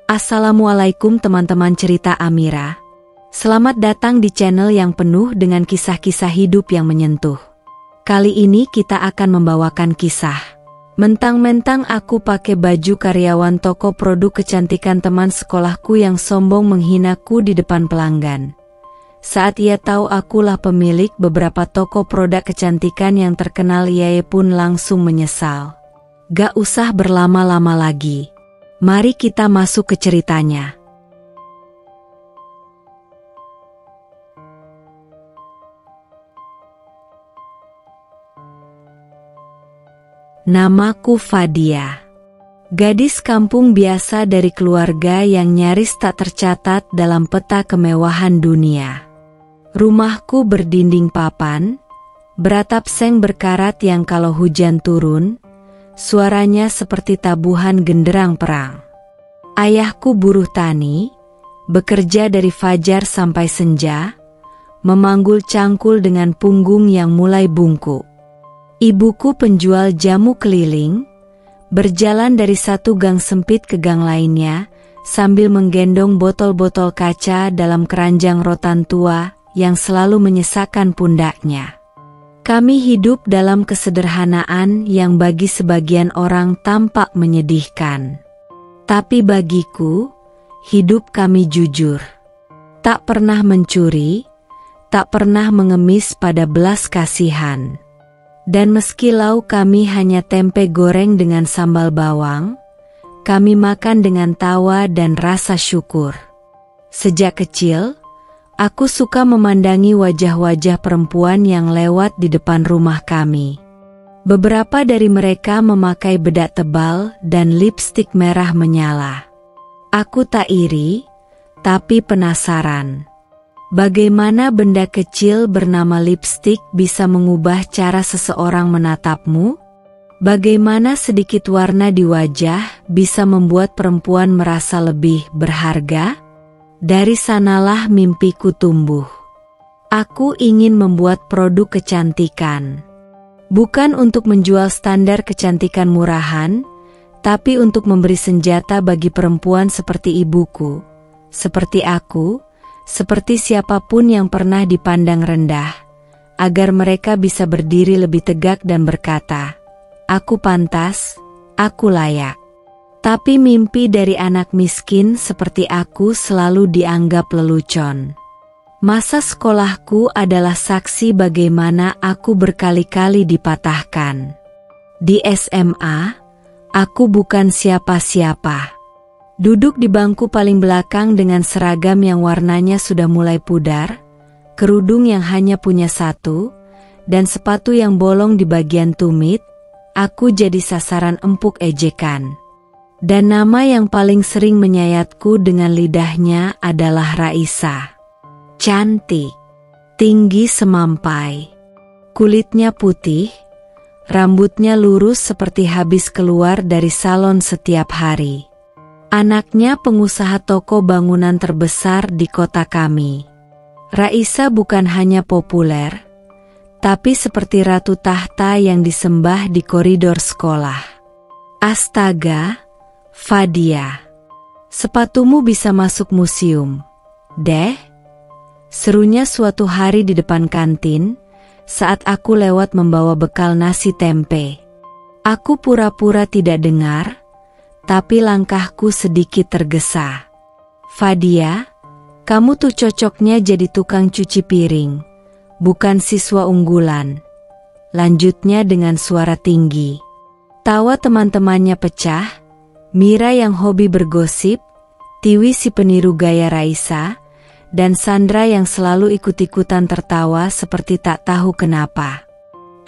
Assalamualaikum teman-teman cerita Amira. Selamat datang di channel yang penuh dengan kisah-kisah hidup yang menyentuh. Kali ini kita akan membawakan kisah Mentang-mentang aku pakai baju karyawan toko produk kecantikan teman sekolahku yang sombong menghinaku di depan pelanggan. Saat ia tahu akulah pemilik beberapa toko produk kecantikan yang terkenal, ia pun langsung menyesal. Gak usah berlama-lama lagi. Mari kita masuk ke ceritanya. Namaku Fadia. Gadis kampung biasa dari keluarga yang nyaris tak tercatat dalam peta kemewahan dunia. Rumahku berdinding papan, beratap seng berkarat yang kalau hujan turun, suaranya seperti tabuhan genderang perang. Ayahku buruh tani, bekerja dari fajar sampai senja, memanggul cangkul dengan punggung yang mulai bungkuk. Ibuku penjual jamu keliling, berjalan dari satu gang sempit ke gang lainnya, sambil menggendong botol-botol kaca dalam keranjang rotan tua yang selalu menyesakkan pundaknya. Kami hidup dalam kesederhanaan yang bagi sebagian orang tampak menyedihkan. Tapi bagiku, hidup kami jujur. Tak pernah mencuri, tak pernah mengemis pada belas kasihan. Dan meski lauk kami hanya tempe goreng dengan sambal bawang, kami makan dengan tawa dan rasa syukur. Sejak kecil, aku suka memandangi wajah-wajah perempuan yang lewat di depan rumah kami. Beberapa dari mereka memakai bedak tebal dan lipstik merah menyala. Aku tak iri, tapi penasaran. Bagaimana benda kecil bernama lipstik bisa mengubah cara seseorang menatapmu? Bagaimana sedikit warna di wajah bisa membuat perempuan merasa lebih berharga? Dari sanalah mimpiku tumbuh. Aku ingin membuat produk kecantikan. Bukan untuk menjual standar kecantikan murahan, tapi untuk memberi senjata bagi perempuan seperti ibuku, seperti aku, seperti siapapun yang pernah dipandang rendah, agar mereka bisa berdiri lebih tegak dan berkata, "Aku pantas, aku layak." Tapi mimpi dari anak miskin seperti aku selalu dianggap lelucon. Masa sekolahku adalah saksi bagaimana aku berkali-kali dipatahkan. Di SMA, aku bukan siapa-siapa. Duduk di bangku paling belakang dengan seragam yang warnanya sudah mulai pudar, kerudung yang hanya punya satu, dan sepatu yang bolong di bagian tumit, aku jadi sasaran empuk ejekan. Dan nama yang paling sering menyayatku dengan lidahnya adalah Raisa. Cantik, tinggi semampai, kulitnya putih, rambutnya lurus seperti habis keluar dari salon setiap hari. Anaknya pengusaha toko bangunan terbesar di kota kami. Raisa bukan hanya populer, tapi seperti ratu tahta yang disembah di koridor sekolah. Astaga, Fadia, sepatumu bisa masuk museum, deh. Serunya suatu hari di depan kantin, saat aku lewat membawa bekal nasi tempe. Aku pura-pura tidak dengar, tapi langkahku sedikit tergesa. "Fadia, kamu tuh cocoknya jadi tukang cuci piring, bukan siswa unggulan," lanjutnya dengan suara tinggi. Tawa teman-temannya pecah, Mira yang hobi bergosip, Tiwi si peniru gaya Raisa, dan Sandra yang selalu ikut-ikutan tertawa seperti tak tahu kenapa.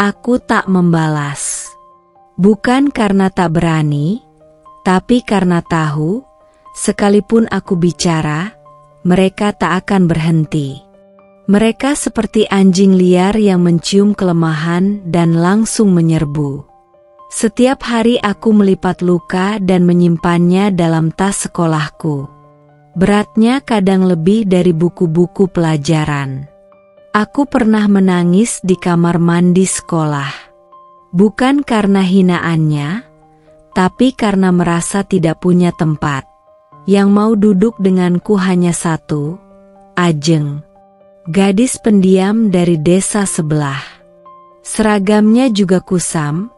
Aku tak membalas. Bukan karena tak berani, tapi karena tahu, sekalipun aku bicara, mereka tak akan berhenti. Mereka seperti anjing liar yang mencium kelemahan dan langsung menyerbu. Setiap hari aku melipat luka dan menyimpannya dalam tas sekolahku. Beratnya kadang lebih dari buku-buku pelajaran. Aku pernah menangis di kamar mandi sekolah. Bukan karena hinaannya, tapi karena merasa tidak punya tempat. Yang mau duduk denganku hanya satu, Ajeng. Gadis pendiam dari desa sebelah. Seragamnya juga kusam,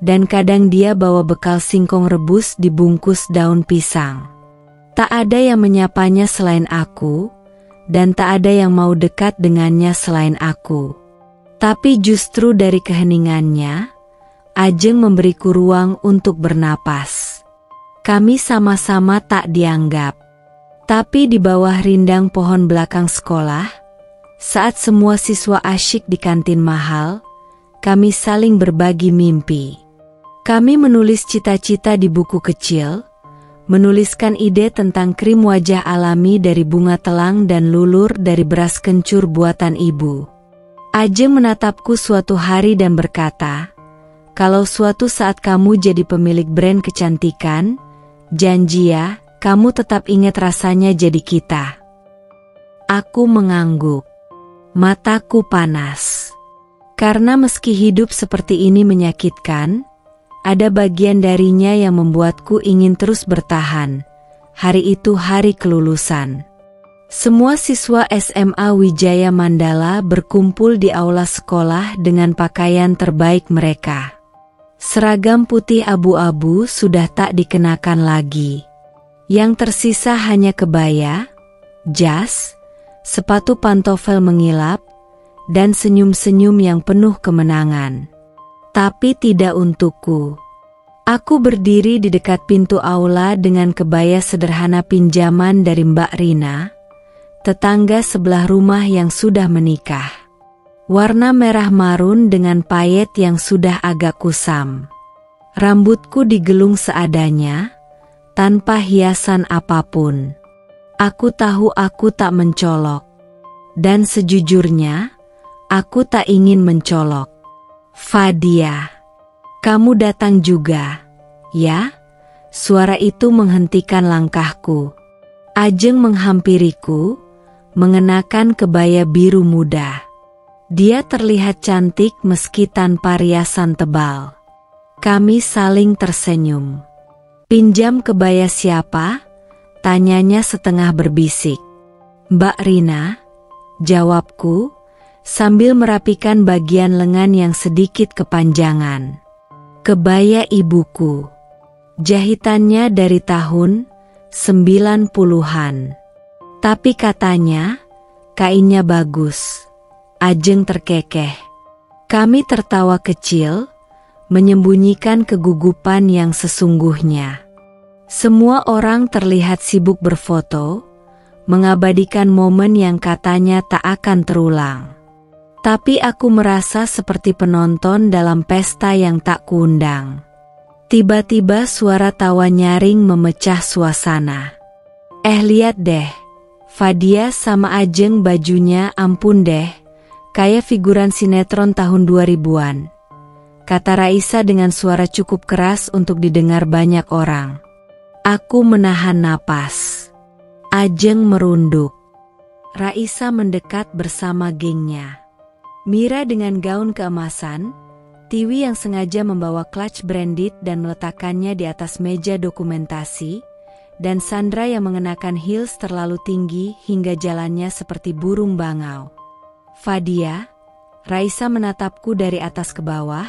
dan kadang dia bawa bekal singkong rebus dibungkus daun pisang. Tak ada yang menyapanya selain aku, dan tak ada yang mau dekat dengannya selain aku. Tapi justru dari keheningannya, Ajeng memberiku ruang untuk bernapas. Kami sama-sama tak dianggap. Tapi di bawah rindang pohon belakang sekolah, saat semua siswa asyik di kantin mahal, kami saling berbagi mimpi. Kami menulis cita-cita di buku kecil, menuliskan ide tentang krim wajah alami dari bunga telang dan lulur dari beras kencur buatan ibu. Ajeng menatapku suatu hari dan berkata, "Kalau suatu saat kamu jadi pemilik brand kecantikan, janji ya, kamu tetap ingat rasanya jadi kita." Aku mengangguk. Mataku panas. Karena meski hidup seperti ini menyakitkan, ada bagian darinya yang membuatku ingin terus bertahan. Hari itu hari kelulusan. Semua siswa SMA Wijaya Mandala berkumpul di aula sekolah dengan pakaian terbaik mereka. Seragam putih abu-abu sudah tak dikenakan lagi. Yang tersisa hanya kebaya, jas, sepatu pantofel mengilap, dan senyum-senyum yang penuh kemenangan. Tapi tidak untukku. Aku berdiri di dekat pintu aula dengan kebaya sederhana pinjaman dari Mbak Rina, tetangga sebelah rumah yang sudah menikah. Warna merah marun dengan payet yang sudah agak kusam. Rambutku digelung seadanya, tanpa hiasan apapun. Aku tahu aku tak mencolok. Dan sejujurnya, aku tak ingin mencolok. "Fadia, kamu datang juga, ya?" Suara itu menghentikan langkahku. Ajeng menghampiriku, mengenakan kebaya biru muda. Dia terlihat cantik meski tanpa riasan tebal. Kami saling tersenyum. "Pinjam kebaya siapa?" tanyanya setengah berbisik. "Mbak Rina," jawabku, sambil merapikan bagian lengan yang sedikit kepanjangan. "Kebaya ibuku. Jahitannya dari tahun 90-an. Tapi katanya, kainnya bagus." Ajeng terkekeh. Kami tertawa kecil, menyembunyikan kegugupan yang sesungguhnya. Semua orang terlihat sibuk berfoto, mengabadikan momen yang katanya tak akan terulang. Tapi aku merasa seperti penonton dalam pesta yang tak kuundang. Tiba-tiba suara tawa nyaring memecah suasana. Lihat deh, Fadia sama Ajeng bajunya ampun deh, kayak figuran sinetron tahun 2000-an. Kata Raisa dengan suara cukup keras untuk didengar banyak orang. Aku menahan napas. Ajeng merunduk. Raisa mendekat bersama gengnya. Mira dengan gaun keemasan, Tiwi yang sengaja membawa clutch branded dan meletakkannya di atas meja dokumentasi, dan Sandra yang mengenakan heels terlalu tinggi hingga jalannya seperti burung bangau. "Fadia," Raisa menatapku dari atas ke bawah,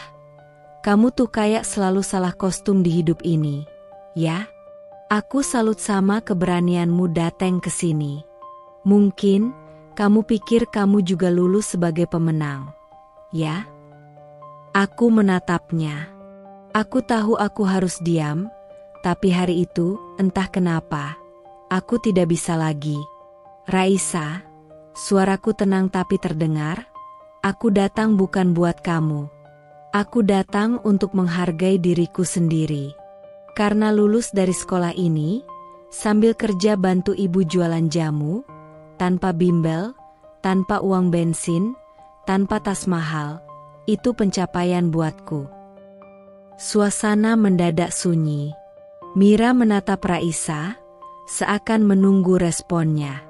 "kamu tuh kayak selalu salah kostum di hidup ini, ya? Aku salut sama keberanianmu datang ke sini. Mungkin kamu pikir kamu juga lulus sebagai pemenang, ya?" Aku menatapnya. Aku tahu aku harus diam, tapi hari itu, entah kenapa, aku tidak bisa lagi. "Raisa," suaraku tenang tapi terdengar, "aku datang bukan buat kamu. Aku datang untuk menghargai diriku sendiri. Karena lulus dari sekolah ini, sambil kerja bantu ibu jualan jamu, tanpa bimbel, tanpa uang bensin, tanpa tas mahal, itu pencapaian buatku." Suasana mendadak sunyi. Mira menatap Raisa, seakan menunggu responnya.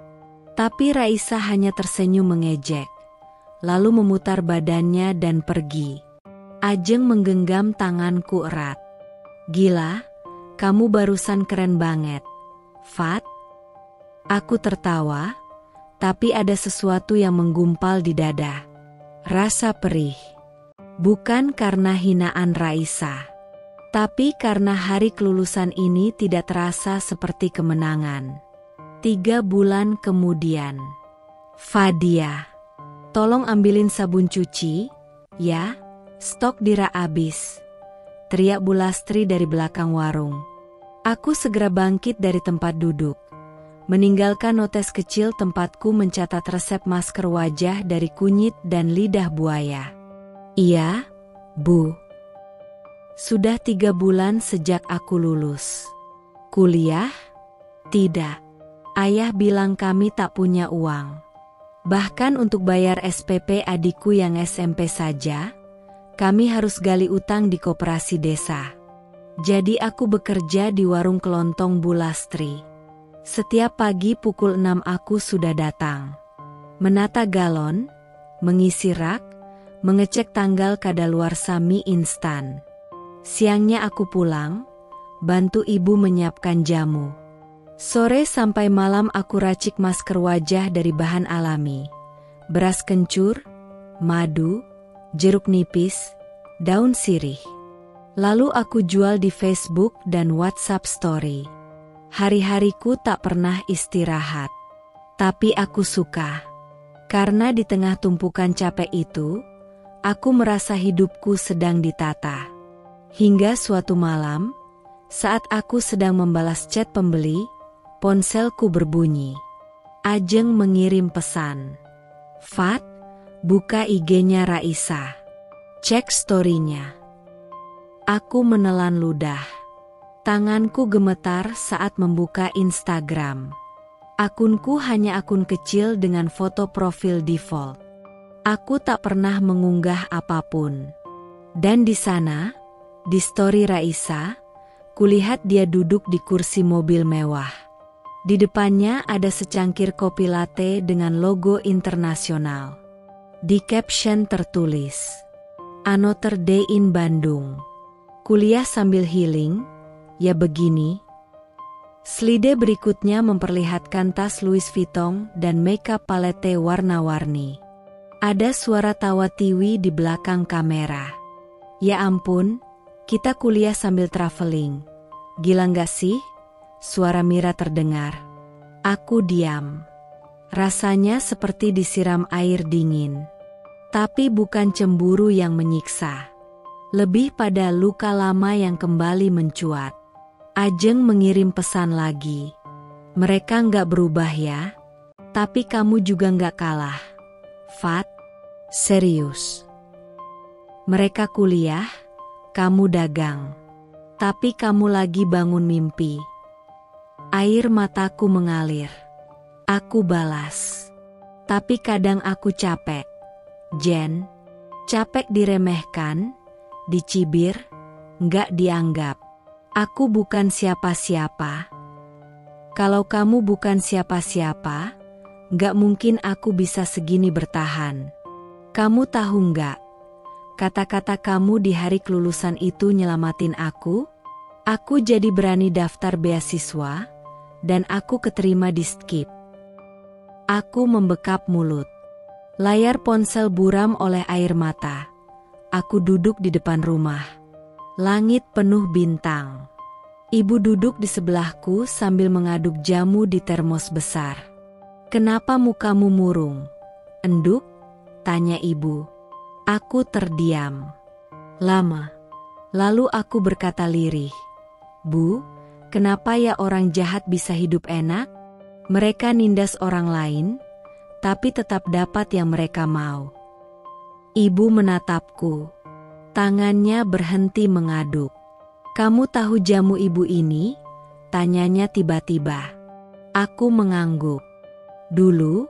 Tapi Raisa hanya tersenyum mengejek, lalu memutar badannya dan pergi. Ajeng menggenggam tanganku erat. "Gila, kamu barusan keren banget, Fat? Aku tertawa, tapi ada sesuatu yang menggumpal di dada. Rasa perih. Bukan karena hinaan Raisa, tapi karena hari kelulusan ini tidak terasa seperti kemenangan. 3 bulan kemudian. Fadia, tolong ambilin sabun cuci, ya, stok Dira habis. Teriak Bu Lastri dari belakang warung. Aku segera bangkit dari tempat duduk. Meninggalkan notes kecil tempatku mencatat resep masker wajah dari kunyit dan lidah buaya. Iya, Bu. Sudah 3 bulan sejak aku lulus. Kuliah? Tidak. Ayah bilang kami tak punya uang. Bahkan untuk bayar SPP adikku yang SMP saja, kami harus gali utang di koperasi desa. Jadi aku bekerja di warung kelontong Bu Lastri. Setiap pagi pukul 6 aku sudah datang. Menata galon, mengisi rak, mengecek tanggal kadaluarsa mie instan. Siangnya aku pulang, bantu ibu menyiapkan jamu. Sore sampai malam aku racik masker wajah dari bahan alami. Beras kencur, madu, jeruk nipis, daun sirih. Lalu aku jual di Facebook dan WhatsApp Story. Hari-hariku tak pernah istirahat. Tapi aku suka. Karena di tengah tumpukan capek itu, aku merasa hidupku sedang ditata. Hingga suatu malam, saat aku sedang membalas chat pembeli, ponselku berbunyi. Ajeng mengirim pesan. Fat, buka IG-nya Raisa. Cek story-nya. Aku menelan ludah. Tanganku gemetar saat membuka Instagram. Akunku hanya akun kecil dengan foto profil default. Aku tak pernah mengunggah apapun. Dan di sana, di story Raisa, kulihat dia duduk di kursi mobil mewah. Di depannya ada secangkir kopi latte dengan logo internasional. Di caption tertulis, Another Day in Bandung. Kuliah sambil healing, ya begini. Slide berikutnya memperlihatkan tas Louis Vuitton dan makeup palette warna-warni. Ada suara tawa Tiwi di belakang kamera. Ya ampun, kita kuliah sambil traveling. Gila nggak sih? Suara Mira terdengar. Aku diam. Rasanya seperti disiram air dingin. Tapi bukan cemburu yang menyiksa. Lebih pada luka lama yang kembali mencuat. Ajeng mengirim pesan lagi. Mereka nggak berubah ya. Tapi kamu juga nggak kalah. Fat, serius. Mereka kuliah, kamu dagang. Tapi kamu lagi bangun mimpi. Air mataku mengalir. Aku balas. Tapi kadang aku capek. Jen, capek diremehkan, dicibir, nggak dianggap. Aku bukan siapa-siapa. Kalau kamu bukan siapa-siapa, nggak mungkin aku bisa segini bertahan. Kamu tahu nggak? Kata-kata kamu di hari kelulusan itu nyelamatin aku. Aku jadi berani daftar beasiswa, dan aku keterima di SKIP. Aku membekap mulut. Layar ponsel buram oleh air mata. Aku duduk di depan rumah. Langit penuh bintang. Ibu duduk di sebelahku sambil mengaduk jamu di termos besar. Kenapa mukamu murung? Enduk? Tanya ibu. Aku terdiam. Lama. Lalu aku berkata lirih. Bu, kenapa ya orang jahat bisa hidup enak? Mereka nindas orang lain, tapi tetap dapat yang mereka mau. Ibu menatapku. Tangannya berhenti mengaduk. Kamu tahu jamu ibu ini? Tanyanya tiba-tiba. Aku mengangguk. Dulu,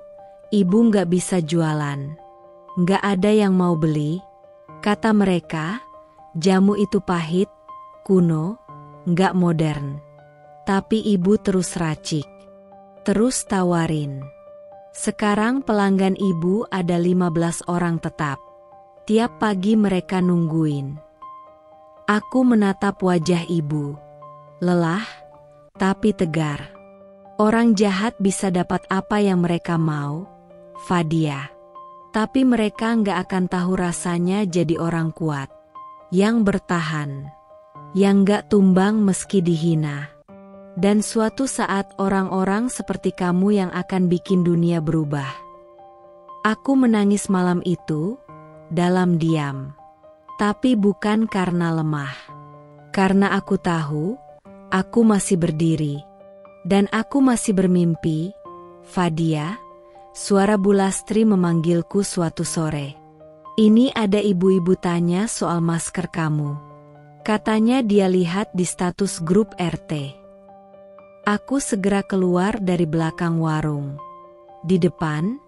ibu nggak bisa jualan. Nggak ada yang mau beli. Kata mereka, jamu itu pahit, kuno, nggak modern. Tapi ibu terus racik. Terus tawarin. Sekarang pelanggan ibu ada 15 orang tetap. Tiap pagi mereka nungguin. Aku menatap wajah ibu. Lelah, tapi tegar. Orang jahat bisa dapat apa yang mereka mau, Fadia. Tapi mereka nggak akan tahu rasanya jadi orang kuat, yang bertahan, yang nggak tumbang meski dihina. Dan suatu saat orang-orang seperti kamu yang akan bikin dunia berubah. Aku menangis malam itu, dalam diam. Tapi bukan karena lemah. Karena aku tahu, aku masih berdiri. Dan aku masih bermimpi, Fadia. Suara Bu Lastri memanggilku suatu sore. Ini ada ibu-ibu tanya soal masker kamu. Katanya dia lihat di status grup RT. Aku segera keluar dari belakang warung. Di depan,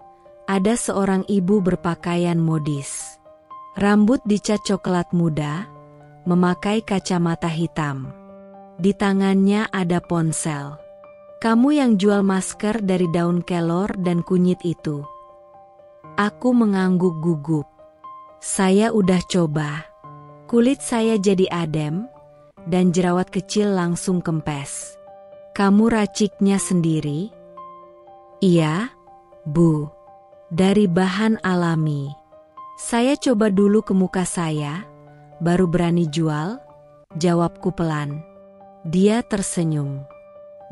ada seorang ibu berpakaian modis. Rambut dicat coklat muda, memakai kacamata hitam. Di tangannya ada ponsel. Kamu yang jual masker dari daun kelor dan kunyit itu. Aku mengangguk gugup. Saya udah coba. Kulit saya jadi adem, dan jerawat kecil langsung kempes. Kamu raciknya sendiri? Iya, Bu. Dari bahan alami. Saya coba dulu ke muka saya, baru berani jual, jawabku pelan. Dia tersenyum.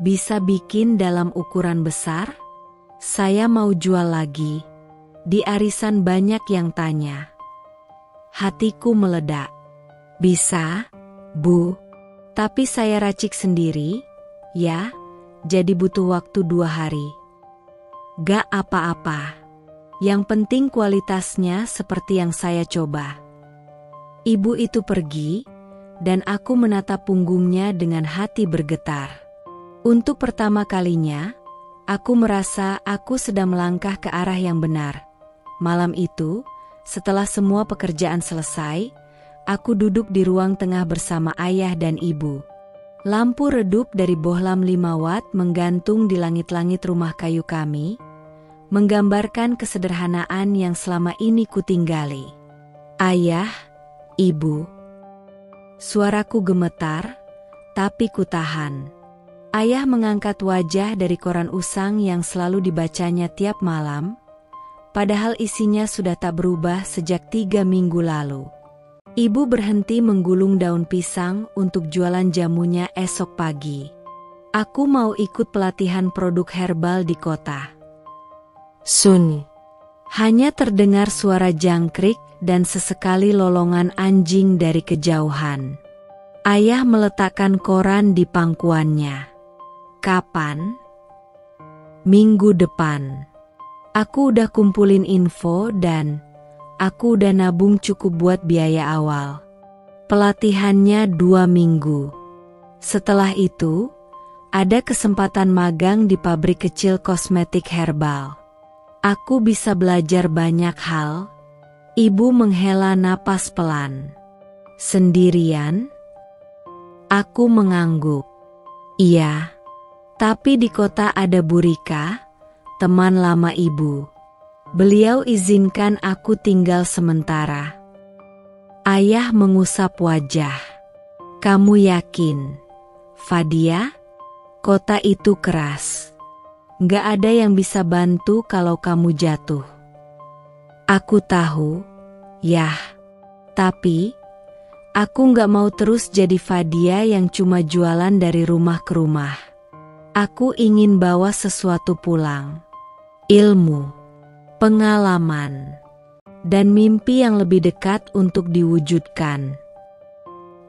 Bisa bikin dalam ukuran besar? Saya mau jual lagi. Di arisan banyak yang tanya. Hatiku meledak. Bisa, Bu. Tapi saya racik sendiri. Ya, jadi butuh waktu 2 hari. Gak apa-apa. Yang penting kualitasnya seperti yang saya coba. Ibu itu pergi, dan aku menatap punggungnya dengan hati bergetar. Untuk pertama kalinya, aku merasa aku sedang melangkah ke arah yang benar. Malam itu, setelah semua pekerjaan selesai, aku duduk di ruang tengah bersama ayah dan ibu. Lampu redup dari bohlam 5 watt menggantung di langit-langit rumah kayu kami, menggambarkan kesederhanaan yang selama ini kutinggali. Ayah, Ibu. Suaraku gemetar, tapi kutahan. Ayah mengangkat wajah dari koran usang yang selalu dibacanya tiap malam, padahal isinya sudah tak berubah sejak 3 minggu lalu. Ibu berhenti menggulung daun pisang untuk jualan jamunya esok pagi. Aku mau ikut pelatihan produk herbal di kota. Sun. Hanya terdengar suara jangkrik dan sesekali lolongan anjing dari kejauhan. Ayah meletakkan koran di pangkuannya. Kapan? Minggu depan. Aku udah kumpulin info dan aku udah nabung cukup buat biaya awal. Pelatihannya 2 minggu. Setelah itu, ada kesempatan magang di pabrik kecil kosmetik herbal. Aku bisa belajar banyak hal. Ibu menghela napas pelan. Sendirian? Aku mengangguk. Iya, tapi di kota ada Bu Rika, teman lama ibu. Beliau izinkan aku tinggal sementara. Ayah mengusap wajah. Kamu yakin, Fadia? Kota itu keras. Gak ada yang bisa bantu kalau kamu jatuh. Aku tahu, yah. Tapi, aku gak mau terus jadi Fadia yang cuma jualan dari rumah ke rumah. Aku ingin bawa sesuatu pulang. Ilmu. Pengalaman, dan mimpi yang lebih dekat untuk diwujudkan.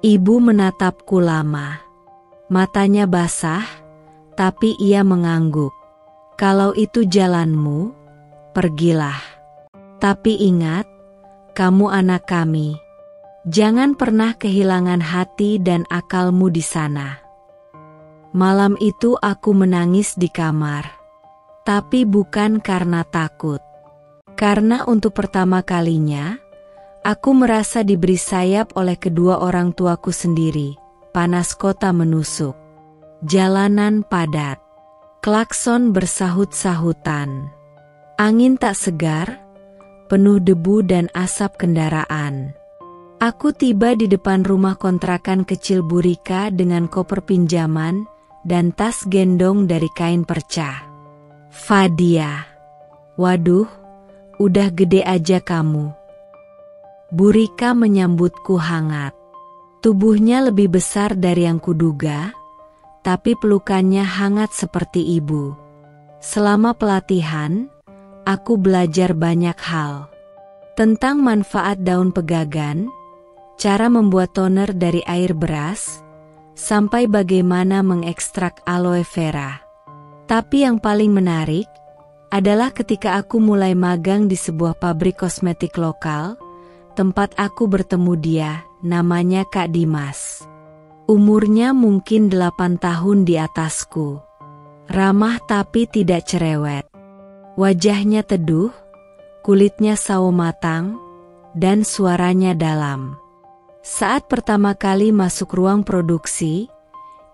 Ibu menatapku lama. Matanya basah, tapi ia mengangguk. Kalau itu jalanmu, pergilah. Tapi ingat, kamu anak kami. Jangan pernah kehilangan hati dan akalmu di sana. Malam itu aku menangis di kamar. Tapi bukan karena takut. Karena untuk pertama kalinya, aku merasa diberi sayap oleh kedua orang tuaku sendiri. Panas kota menusuk. Jalanan padat. Klakson bersahut-sahutan. Angin tak segar, penuh debu dan asap kendaraan. Aku tiba di depan rumah kontrakan kecil Bu Rika dengan koper pinjaman dan tas gendong dari kain perca. Fadia, waduh, udah gede aja kamu. Bu Rika menyambutku hangat. Tubuhnya lebih besar dari yang kuduga, tapi pelukannya hangat seperti ibu. Selama pelatihan, aku belajar banyak hal. Tentang manfaat daun pegagan, cara membuat toner dari air beras, sampai bagaimana mengekstrak aloe vera. Tapi yang paling menarik adalah ketika aku mulai magang di sebuah pabrik kosmetik lokal, tempat aku bertemu dia, namanya Kak Dimas. Umurnya mungkin 8 tahun di atasku. Ramah tapi tidak cerewet. Wajahnya teduh, kulitnya sawo matang, dan suaranya dalam. Saat pertama kali masuk ruang produksi,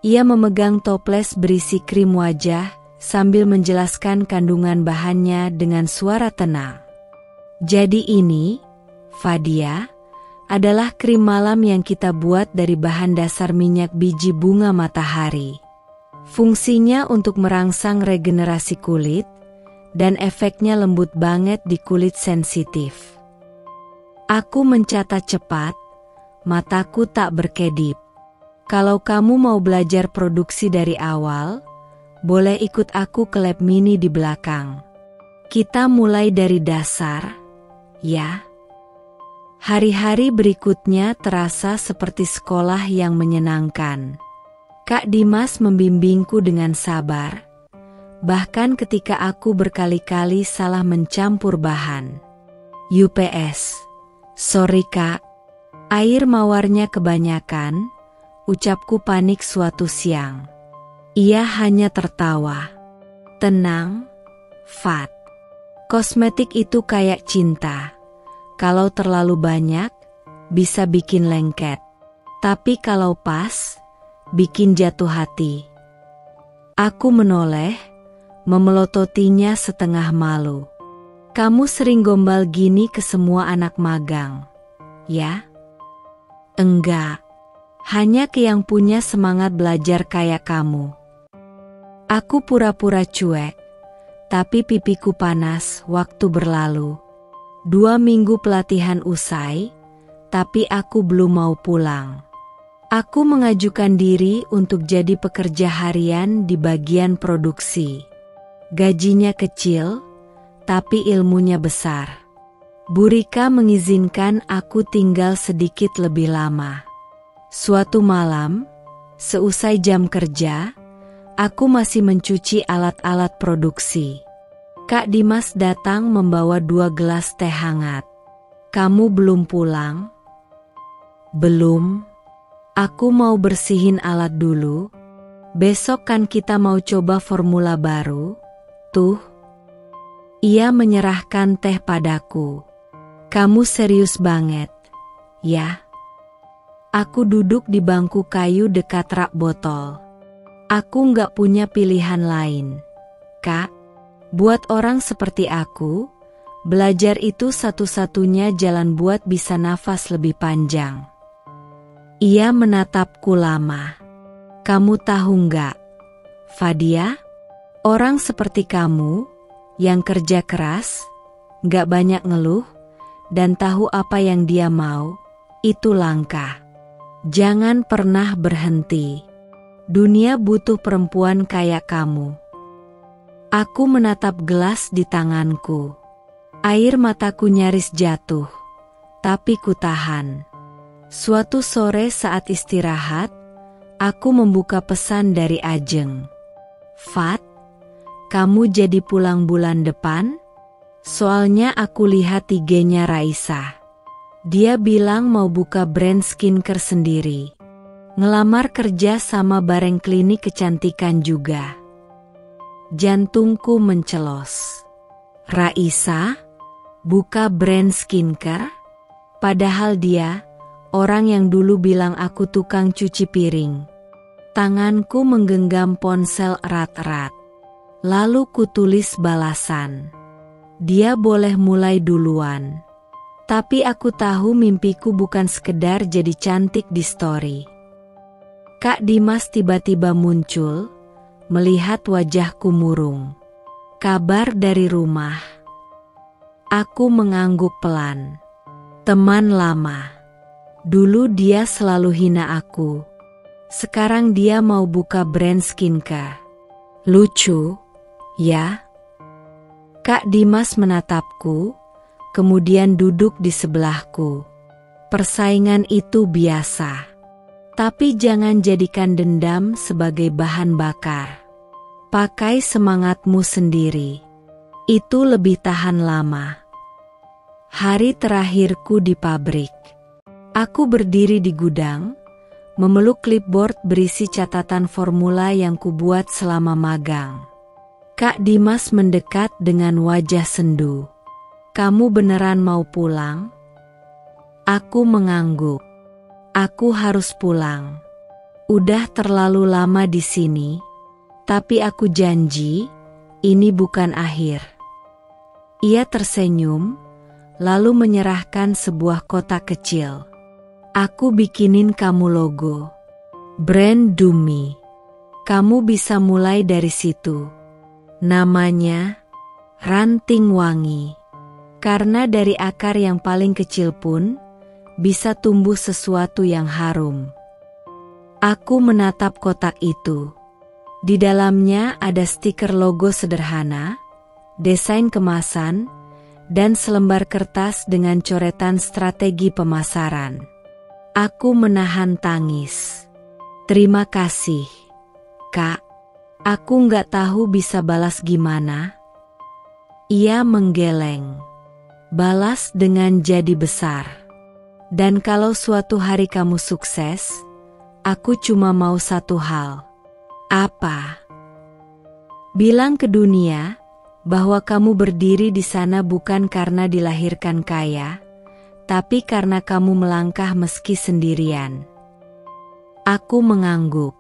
ia memegang toples berisi krim wajah sambil menjelaskan kandungan bahannya dengan suara tenang. Jadi ini, Fadia, adalah krim malam yang kita buat dari bahan dasar minyak biji bunga matahari. Fungsinya untuk merangsang regenerasi kulit, dan efeknya lembut banget di kulit sensitif. Aku mencatat cepat, mataku tak berkedip. Kalau kamu mau belajar produksi dari awal, boleh ikut aku ke lab mini di belakang. Kita mulai dari dasar, ya. Hari-hari berikutnya terasa seperti sekolah yang menyenangkan. Kak Dimas membimbingku dengan sabar, bahkan ketika aku berkali-kali salah mencampur bahan. UPS, sorry Kak, air mawarnya kebanyakan, ucapku panik suatu siang. Ia hanya tertawa. Tenang, Fat. Kosmetik itu kayak cinta. Kalau terlalu banyak, bisa bikin lengket. Tapi kalau pas, bikin jatuh hati. Aku menoleh, memelototinya setengah malu. Kamu sering gombal gini ke semua anak magang, ya? Enggak, hanya ke yang punya semangat belajar kayak kamu. Aku pura-pura cuek, tapi pipiku panas waktu berlalu. 2 minggu pelatihan usai, tapi aku belum mau pulang. Aku mengajukan diri untuk jadi pekerja harian di bagian produksi. Gajinya kecil, tapi ilmunya besar. Bu Rika mengizinkan aku tinggal sedikit lebih lama. Suatu malam, seusai jam kerja, aku masih mencuci alat-alat produksi. Kak Dimas datang membawa 2 gelas teh hangat. Kamu belum pulang? Belum. Aku mau bersihin alat dulu. Besok kan kita mau coba formula baru. Tuh. Ia menyerahkan teh padaku. Kamu serius banget, ya? Aku duduk di bangku kayu dekat rak botol. Aku nggak punya pilihan lain, Kak. Buat orang seperti aku, belajar itu satu-satunya jalan buat bisa nafas lebih panjang. Ia menatapku lama. Kamu tahu nggak, Fadia? Orang seperti kamu, yang kerja keras, nggak banyak ngeluh, dan tahu apa yang dia mau, itu langka. Jangan pernah berhenti. Dunia butuh perempuan kayak kamu. Aku menatap gelas di tanganku. Air mataku nyaris jatuh, tapi ku tahan. Suatu sore saat istirahat, aku membuka pesan dari Ajeng. Fat, kamu jadi pulang bulan depan? Soalnya aku lihat IG-nya Raisa. Dia bilang mau buka brand skincare sendiri. Ngelamar kerja sama bareng klinik kecantikan juga. Jantungku mencelos. Raisa? Buka brand skincare? Padahal dia, orang yang dulu bilang aku tukang cuci piring. Tanganku menggenggam ponsel erat-erat. Lalu kutulis balasan. Dia boleh mulai duluan. Tapi aku tahu mimpiku bukan sekedar jadi cantik di story. Kak Dimas tiba-tiba muncul, melihat wajahku murung. Kabar dari rumah. Aku mengangguk pelan. Teman lama. Dulu dia selalu hina aku. Sekarang dia mau buka brand skincare. Lucu, ya? Kak Dimas menatapku, kemudian duduk di sebelahku. Persaingan itu biasa. Tapi jangan jadikan dendam sebagai bahan bakar. Pakai semangatmu sendiri. Itu lebih tahan lama. Hari terakhirku di pabrik. Aku berdiri di gudang, memeluk clipboard berisi catatan formula yang kubuat selama magang. Kak Dimas mendekat dengan wajah sendu. Kamu beneran mau pulang? Aku mengangguk. Aku harus pulang. Udah terlalu lama di sini, tapi aku janji, ini bukan akhir. Ia tersenyum, lalu menyerahkan sebuah kotak kecil. Aku bikinin kamu logo. Brand Dumi. Kamu bisa mulai dari situ. Namanya Ranting Wangi. Karena dari akar yang paling kecil pun bisa tumbuh sesuatu yang harum. Aku menatap kotak itu. Di dalamnya ada stiker logo sederhana, desain kemasan, dan selembar kertas dengan coretan strategi pemasaran. Aku menahan tangis. Terima kasih, Kak. Aku nggak tahu bisa balas gimana. Ia menggeleng. Balas dengan jadi besar. Dan kalau suatu hari kamu sukses, aku cuma mau satu hal. Apa? Bilang ke dunia bahwa kamu berdiri di sana bukan karena dilahirkan kaya, tapi karena kamu melangkah meski sendirian. Aku mengangguk.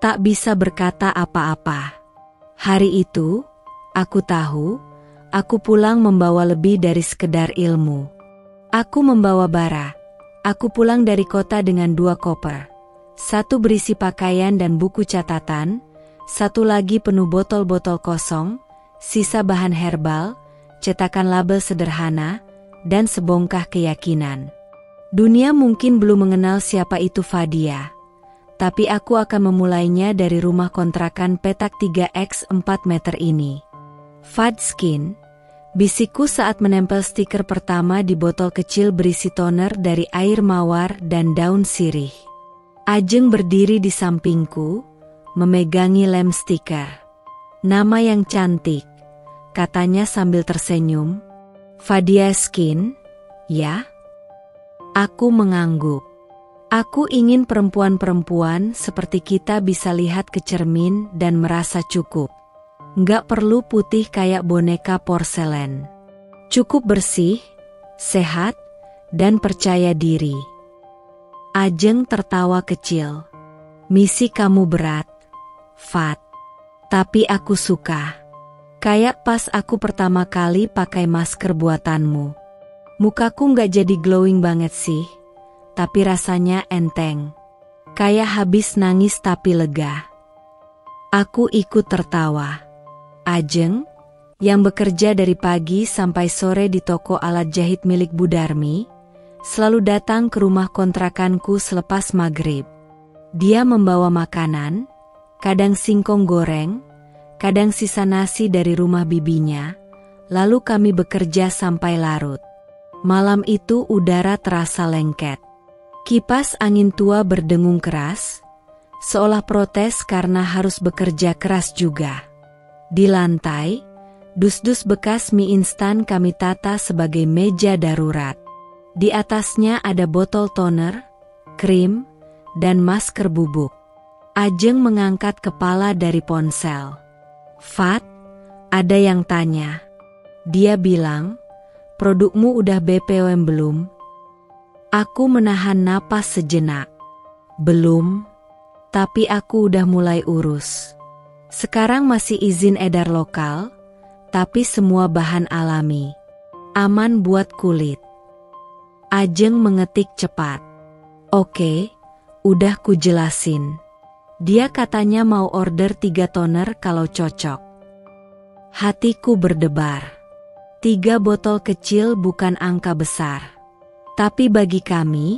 Tak bisa berkata apa-apa. Hari itu, aku tahu, aku pulang membawa lebih dari sekedar ilmu. Aku membawa bara. Aku pulang dari kota dengan 2 koper. Satu berisi pakaian dan buku catatan, satu lagi penuh botol-botol kosong, sisa bahan herbal, cetakan label sederhana, dan sebongkah keyakinan. Dunia mungkin belum mengenal siapa itu Fadia. Tapi aku akan memulainya dari rumah kontrakan petak 3x4 meter ini. Fad Skin, bisikku saat menempel stiker pertama di botol kecil berisi toner dari air mawar dan daun sirih. Ajeng berdiri di sampingku, memegangi lem stiker. Nama yang cantik, katanya sambil tersenyum. Fadia Skin, ya? Aku mengangguk. Aku ingin perempuan-perempuan seperti kita bisa lihat ke cermin dan merasa cukup. Nggak perlu putih kayak boneka porselen. Cukup bersih, sehat, dan percaya diri. Ajeng tertawa kecil. Misi kamu berat, Fat. Tapi aku suka. Kayak pas aku pertama kali pakai masker buatanmu. Mukaku nggak jadi glowing banget sih. Tapi rasanya enteng. Kayak habis nangis tapi lega. Aku ikut tertawa. Ajeng, yang bekerja dari pagi sampai sore di toko alat jahit milik Bu Darmi, selalu datang ke rumah kontrakanku selepas maghrib. Dia membawa makanan, kadang singkong goreng, kadang sisa nasi dari rumah bibinya, lalu kami bekerja sampai larut. Malam itu udara terasa lengket. Kipas angin tua berdengung keras, seolah protes karena harus bekerja keras juga. Di lantai, dus-dus bekas mie instan kami tata sebagai meja darurat. Di atasnya ada botol toner, krim, dan masker bubuk. Ajeng mengangkat kepala dari ponsel. Fat, ada yang tanya. Dia bilang, produkmu udah BPOM belum? Aku menahan napas sejenak. Belum, tapi aku udah mulai urus. Sekarang masih izin edar lokal, tapi semua bahan alami. Aman buat kulit. Ajeng mengetik cepat. Oke, udah kujelasin. Dia katanya mau order 3 toner kalau cocok. Hatiku berdebar. 3 botol kecil bukan angka besar. Tapi bagi kami,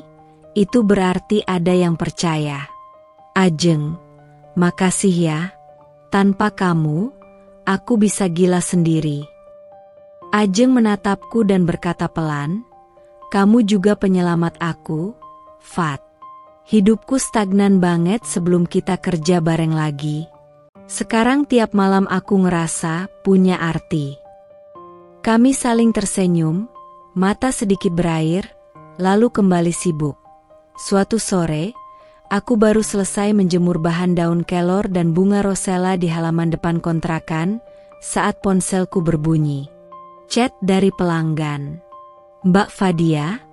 itu berarti ada yang percaya. Ajeng, makasih ya. Tanpa kamu, aku bisa gila sendiri. Ajeng menatapku dan berkata pelan, kamu juga penyelamat aku, Fat. Hidupku stagnan banget sebelum kita kerja bareng lagi. Sekarang tiap malam aku ngerasa punya arti. Kami saling tersenyum, mata sedikit berair, lalu kembali sibuk. Suatu sore, aku baru selesai menjemur bahan daun kelor dan bunga rosella di halaman depan kontrakan saat ponselku berbunyi. Chat dari pelanggan. Mbak Fadia,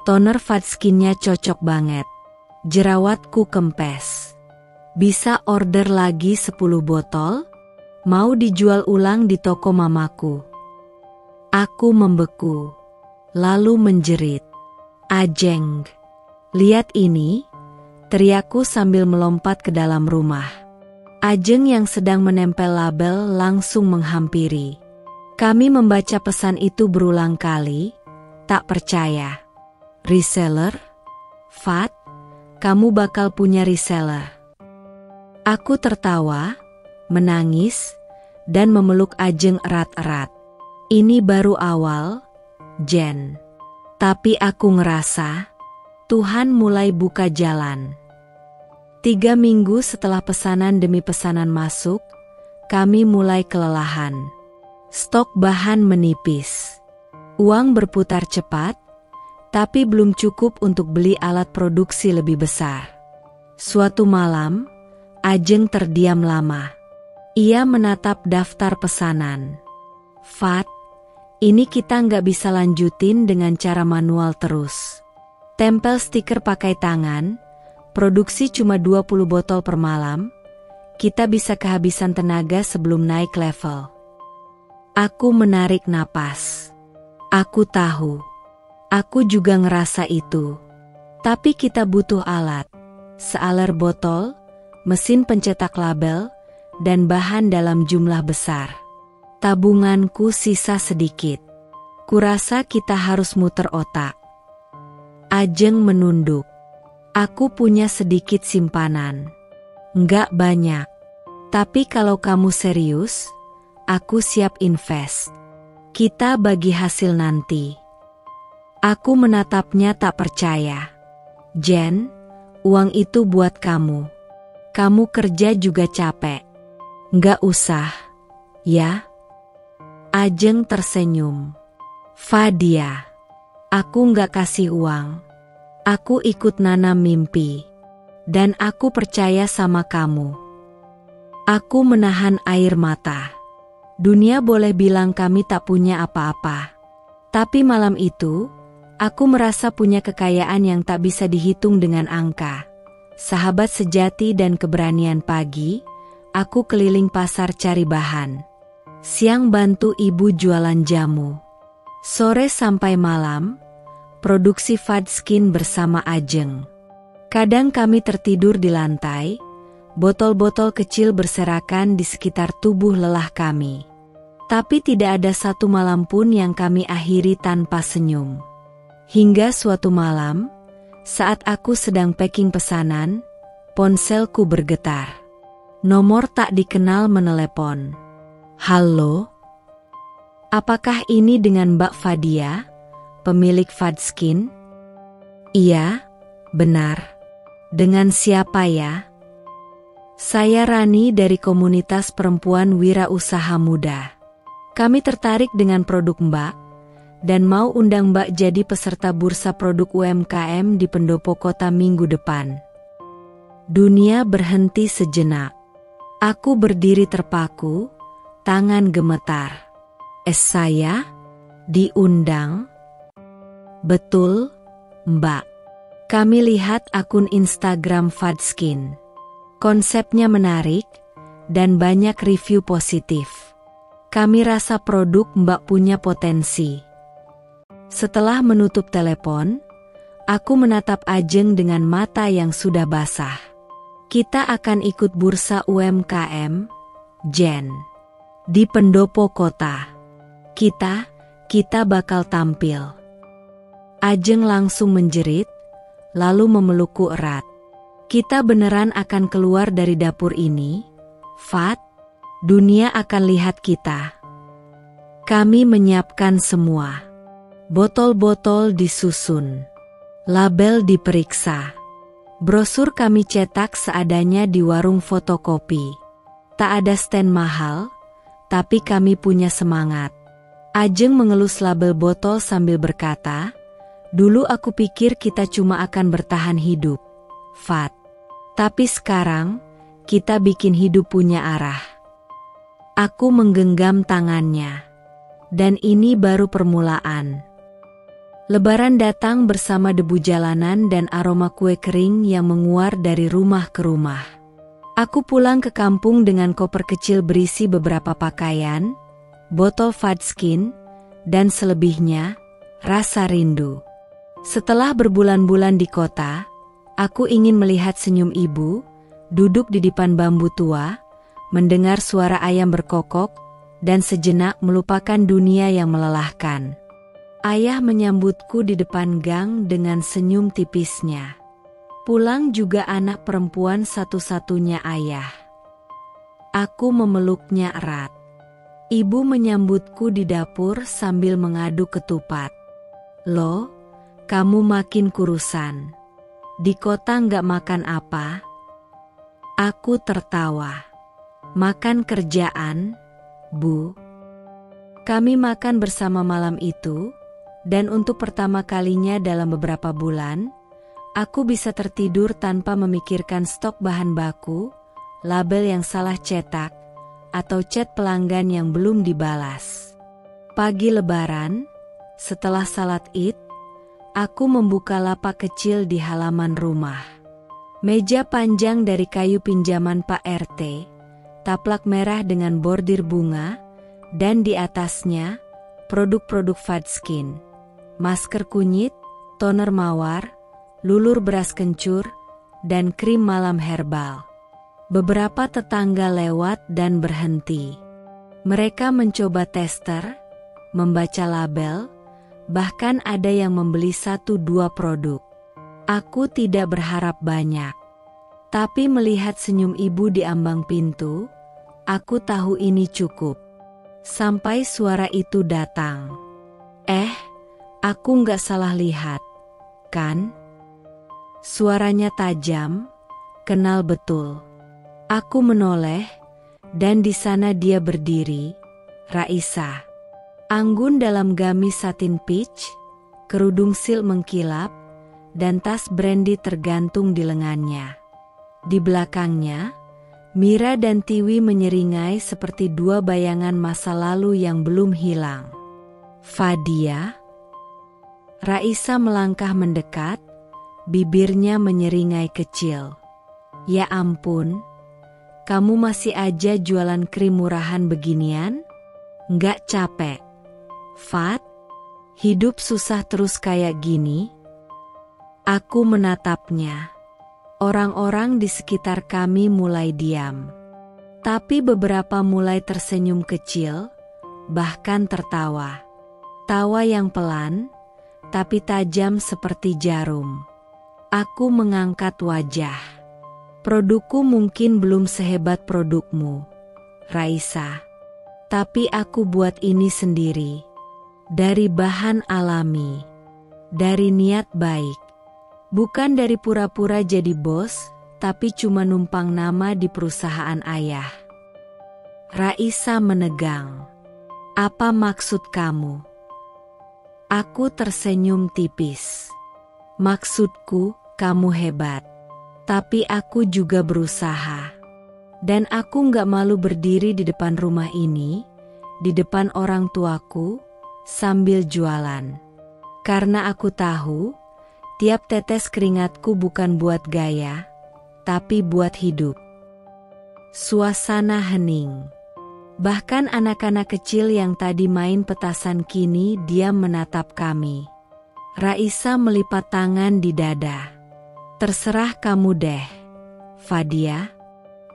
toner Fadskinnya cocok banget. Jerawatku kempes. Bisa order lagi 10 botol? Mau dijual ulang di toko mamaku. Aku membeku, lalu menjerit. Ajeng, lihat ini, teriakku sambil melompat ke dalam rumah. Ajeng yang sedang menempel label langsung menghampiri. Kami membaca pesan itu berulang kali, tak percaya. Reseller? Fat, kamu bakal punya reseller. Aku tertawa, menangis, dan memeluk Ajeng erat-erat. Ini baru awal, Jen. Tapi aku ngerasa, Tuhan mulai buka jalan. 3 minggu setelah pesanan demi pesanan masuk, kami mulai kelelahan. Stok bahan menipis. Uang berputar cepat, tapi belum cukup untuk beli alat produksi lebih besar. Suatu malam, Ajeng terdiam lama. Ia menatap daftar pesanan. Fat, ini kita nggak bisa lanjutin dengan cara manual terus. Tempel stiker pakai tangan, produksi cuma 20 botol per malam, kita bisa kehabisan tenaga sebelum naik level. Aku menarik napas. Aku tahu. Aku juga ngerasa itu. Tapi kita butuh alat. Sealer botol, mesin pencetak label, dan bahan dalam jumlah besar. Tabunganku sisa sedikit. Kurasa kita harus muter otak. Ajeng menunduk. Aku punya sedikit simpanan. Nggak banyak. Tapi kalau kamu serius, aku siap invest. Kita bagi hasil nanti. Aku menatapnya tak percaya. Jen, uang itu buat kamu. Kamu kerja juga capek. Nggak usah, ya? Ajeng tersenyum. Fadia, aku nggak kasih uang. Aku ikut nanam mimpi. Dan aku percaya sama kamu. Aku menahan air mata. Dunia boleh bilang kami tak punya apa-apa. Tapi malam itu, aku merasa punya kekayaan yang tak bisa dihitung dengan angka. Sahabat sejati dan keberanian pagi, aku keliling pasar cari bahan. Siang bantu ibu jualan jamu. Sore sampai malam, produksi Fadskin bersama Ajeng. Kadang kami tertidur di lantai, botol-botol kecil berserakan di sekitar tubuh lelah kami. Tapi tidak ada satu malam pun yang kami akhiri tanpa senyum. Hingga suatu malam, saat aku sedang packing pesanan, ponselku bergetar. Nomor tak dikenal menelepon. Halo? Apakah ini dengan Mbak Fadia, pemilik Fadskin? Iya, benar. Dengan siapa ya? Saya Rani dari komunitas perempuan wirausaha muda. Kami tertarik dengan produk Mbak, dan mau undang Mbak jadi peserta bursa produk UMKM di Pendopo Kota minggu depan. Dunia berhenti sejenak. Aku berdiri terpaku, tangan gemetar. Saya? Diundang? Betul, Mbak. Kami lihat akun Instagram Fadskin. Konsepnya menarik, dan banyak review positif. Kami rasa produk Mbak punya potensi. Setelah menutup telepon, aku menatap Ajeng dengan mata yang sudah basah. Kita akan ikut bursa UMKM, Jen. Di pendopo kota. Kita bakal tampil. Ajeng langsung menjerit, lalu memelukku erat. Kita beneran akan keluar dari dapur ini, Fat. Dunia akan lihat kita. Kami menyiapkan semua. Botol-botol disusun. Label diperiksa. Brosur kami cetak seadanya di warung fotokopi. Tak ada stand mahal, tapi kami punya semangat. Ajeng mengelus label botol sambil berkata, dulu aku pikir kita cuma akan bertahan hidup, Fat. Tapi sekarang, kita bikin hidup punya arah. Aku menggenggam tangannya. Dan ini baru permulaan. Lebaran datang bersama debu jalanan dan aroma kue kering yang menguar dari rumah ke rumah. Aku pulang ke kampung dengan koper kecil berisi beberapa pakaian, botol Fadskin, dan selebihnya, rasa rindu. Setelah berbulan-bulan di kota, aku ingin melihat senyum ibu, duduk di depan bambu tua, mendengar suara ayam berkokok, dan sejenak melupakan dunia yang melelahkan. Ayah menyambutku di depan gang dengan senyum tipisnya. Pulang juga anak perempuan satu-satunya ayah. Aku memeluknya erat. Ibu menyambutku di dapur sambil mengaduk ketupat. Loh, kamu makin kurusan. Di kota nggak makan apa? Aku tertawa. Makan kerjaan, Bu. Kami makan bersama malam itu. Dan untuk pertama kalinya dalam beberapa bulan, aku bisa tertidur tanpa memikirkan stok bahan baku, label yang salah cetak, atau chat pelanggan yang belum dibalas. Pagi Lebaran, setelah salat Id, aku membuka lapak kecil di halaman rumah. Meja panjang dari kayu pinjaman Pak RT, taplak merah dengan bordir bunga, dan di atasnya, produk-produk Fadskin. Masker kunyit, toner mawar, lulur beras kencur, dan krim malam herbal. Beberapa tetangga lewat dan berhenti. Mereka mencoba tester, membaca label, bahkan ada yang membeli 1-2 produk. Aku tidak berharap banyak. Tapi melihat senyum ibu di ambang pintu, aku tahu ini cukup. Sampai suara itu datang. Aku nggak salah lihat, kan? Suaranya tajam, kenal betul. Aku menoleh, dan di sana dia berdiri, Raisa. Anggun dalam gamis satin peach, kerudung sil mengkilap, dan tas brandy tergantung di lengannya. Di belakangnya, Mira dan Tiwi menyeringai seperti dua bayangan masa lalu yang belum hilang. Fadia? Raisa melangkah mendekat, bibirnya menyeringai kecil. Ya ampun, kamu masih aja jualan krim murahan beginian? Nggak capek? Fat, hidup susah terus kayak gini? Aku menatapnya. Orang-orang di sekitar kami mulai diam. Tapi beberapa mulai tersenyum kecil, bahkan tertawa. Tawa yang pelan, tapi tajam seperti jarum. Aku mengangkat wajah. Produkku mungkin belum sehebat produkmu, Raisa. Tapi aku buat ini sendiri. Dari bahan alami. Dari niat baik. Bukan dari pura-pura jadi bos, tapi cuma numpang nama di perusahaan ayah. Raisa menegang. Apa maksud kamu? Aku tersenyum tipis. Maksudku, kamu hebat. Tapi aku juga berusaha. Dan aku nggak malu berdiri di depan rumah ini, di depan orang tuaku, sambil jualan. Karena aku tahu, tiap tetes keringatku bukan buat gaya, tapi buat hidup. Suasana hening. Bahkan anak-anak kecil yang tadi main petasan kini diam menatap kami. Raisa melipat tangan di dada. Terserah kamu deh, Fadia,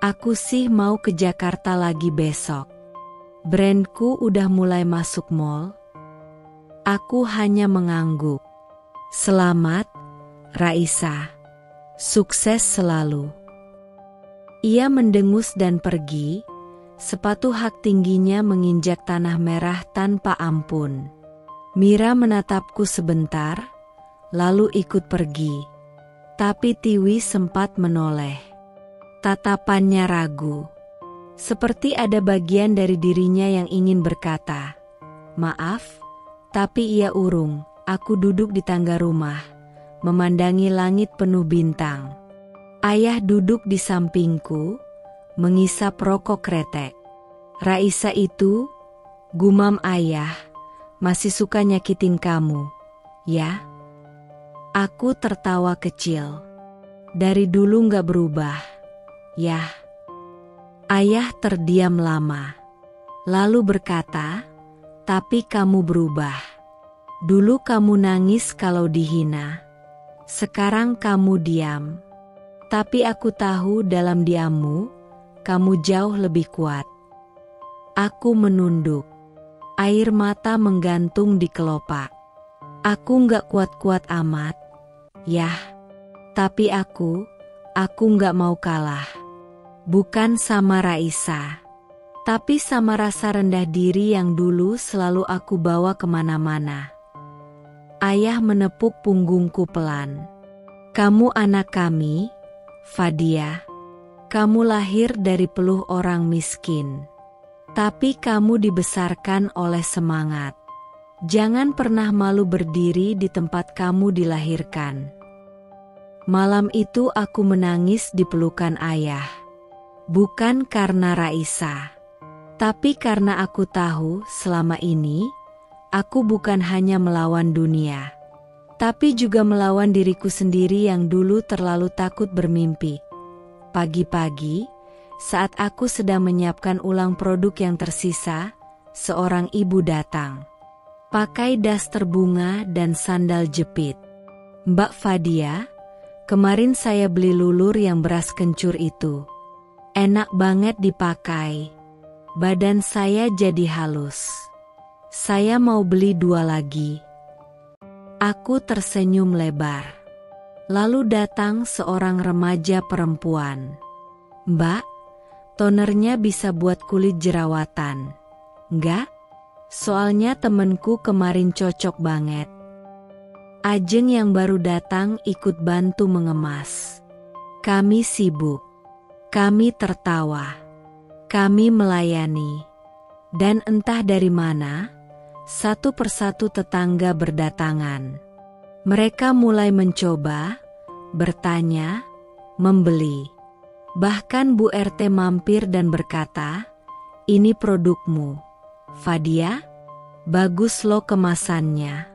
aku sih mau ke Jakarta lagi besok. Brandku udah mulai masuk mall. Aku hanya mengangguk. Selamat, Raisa. Sukses selalu. Ia mendengus dan pergi. Sepatu hak tingginya menginjak tanah merah tanpa ampun. Mira menatapku sebentar, lalu ikut pergi. Tapi Tiwi sempat menoleh. Tatapannya ragu. Seperti ada bagian dari dirinya yang ingin berkata, "Maaf," tapi ia urung. Aku duduk di tangga rumah, memandangi langit penuh bintang. Ayah duduk di sampingku, mengisap rokok kretek. "Raisa itu," gumam ayah, "masih suka nyakitin kamu, ya?" Aku tertawa kecil. "Dari dulu gak berubah, yah." Ayah terdiam lama, lalu berkata, "Tapi kamu berubah. Dulu kamu nangis kalau dihina. Sekarang kamu diam. Tapi aku tahu dalam diammu, kamu jauh lebih kuat." Aku menunduk. Air mata menggantung di kelopak. Aku gak kuat-kuat amat. Yah, tapi aku gak mau kalah. Bukan sama Raisa, tapi sama rasa rendah diri yang dulu selalu aku bawa kemana-mana. Ayah menepuk punggungku pelan. "Kamu anak kami, Fadia. Kamu lahir dari peluh orang miskin. Tapi kamu dibesarkan oleh semangat. Jangan pernah malu berdiri di tempat kamu dilahirkan." Malam itu aku menangis di pelukan ayah. Bukan karena Raisa, tapi karena aku tahu selama ini, aku bukan hanya melawan dunia, tapi juga melawan diriku sendiri yang dulu terlalu takut bermimpi. Pagi-pagi, saat aku sedang menyiapkan ulang produk yang tersisa, seorang ibu datang. Pakai daster bunga dan sandal jepit. "Mbak Fadia, kemarin saya beli lulur yang beras kencur itu. Enak banget dipakai. Badan saya jadi halus. Saya mau beli 2 lagi." Aku tersenyum lebar. Lalu datang seorang remaja perempuan. "Mbak, tonernya bisa buat kulit jerawatan. Enggak? Soalnya temenku kemarin cocok banget." Ajeng yang baru datang ikut bantu mengemas. Kami sibuk. Kami tertawa. Kami melayani. Dan entah dari mana, satu persatu tetangga berdatangan. Mereka mulai mencoba, bertanya, membeli. Bahkan Bu RT mampir dan berkata, "Ini produkmu, Fadia, bagus lo kemasannya."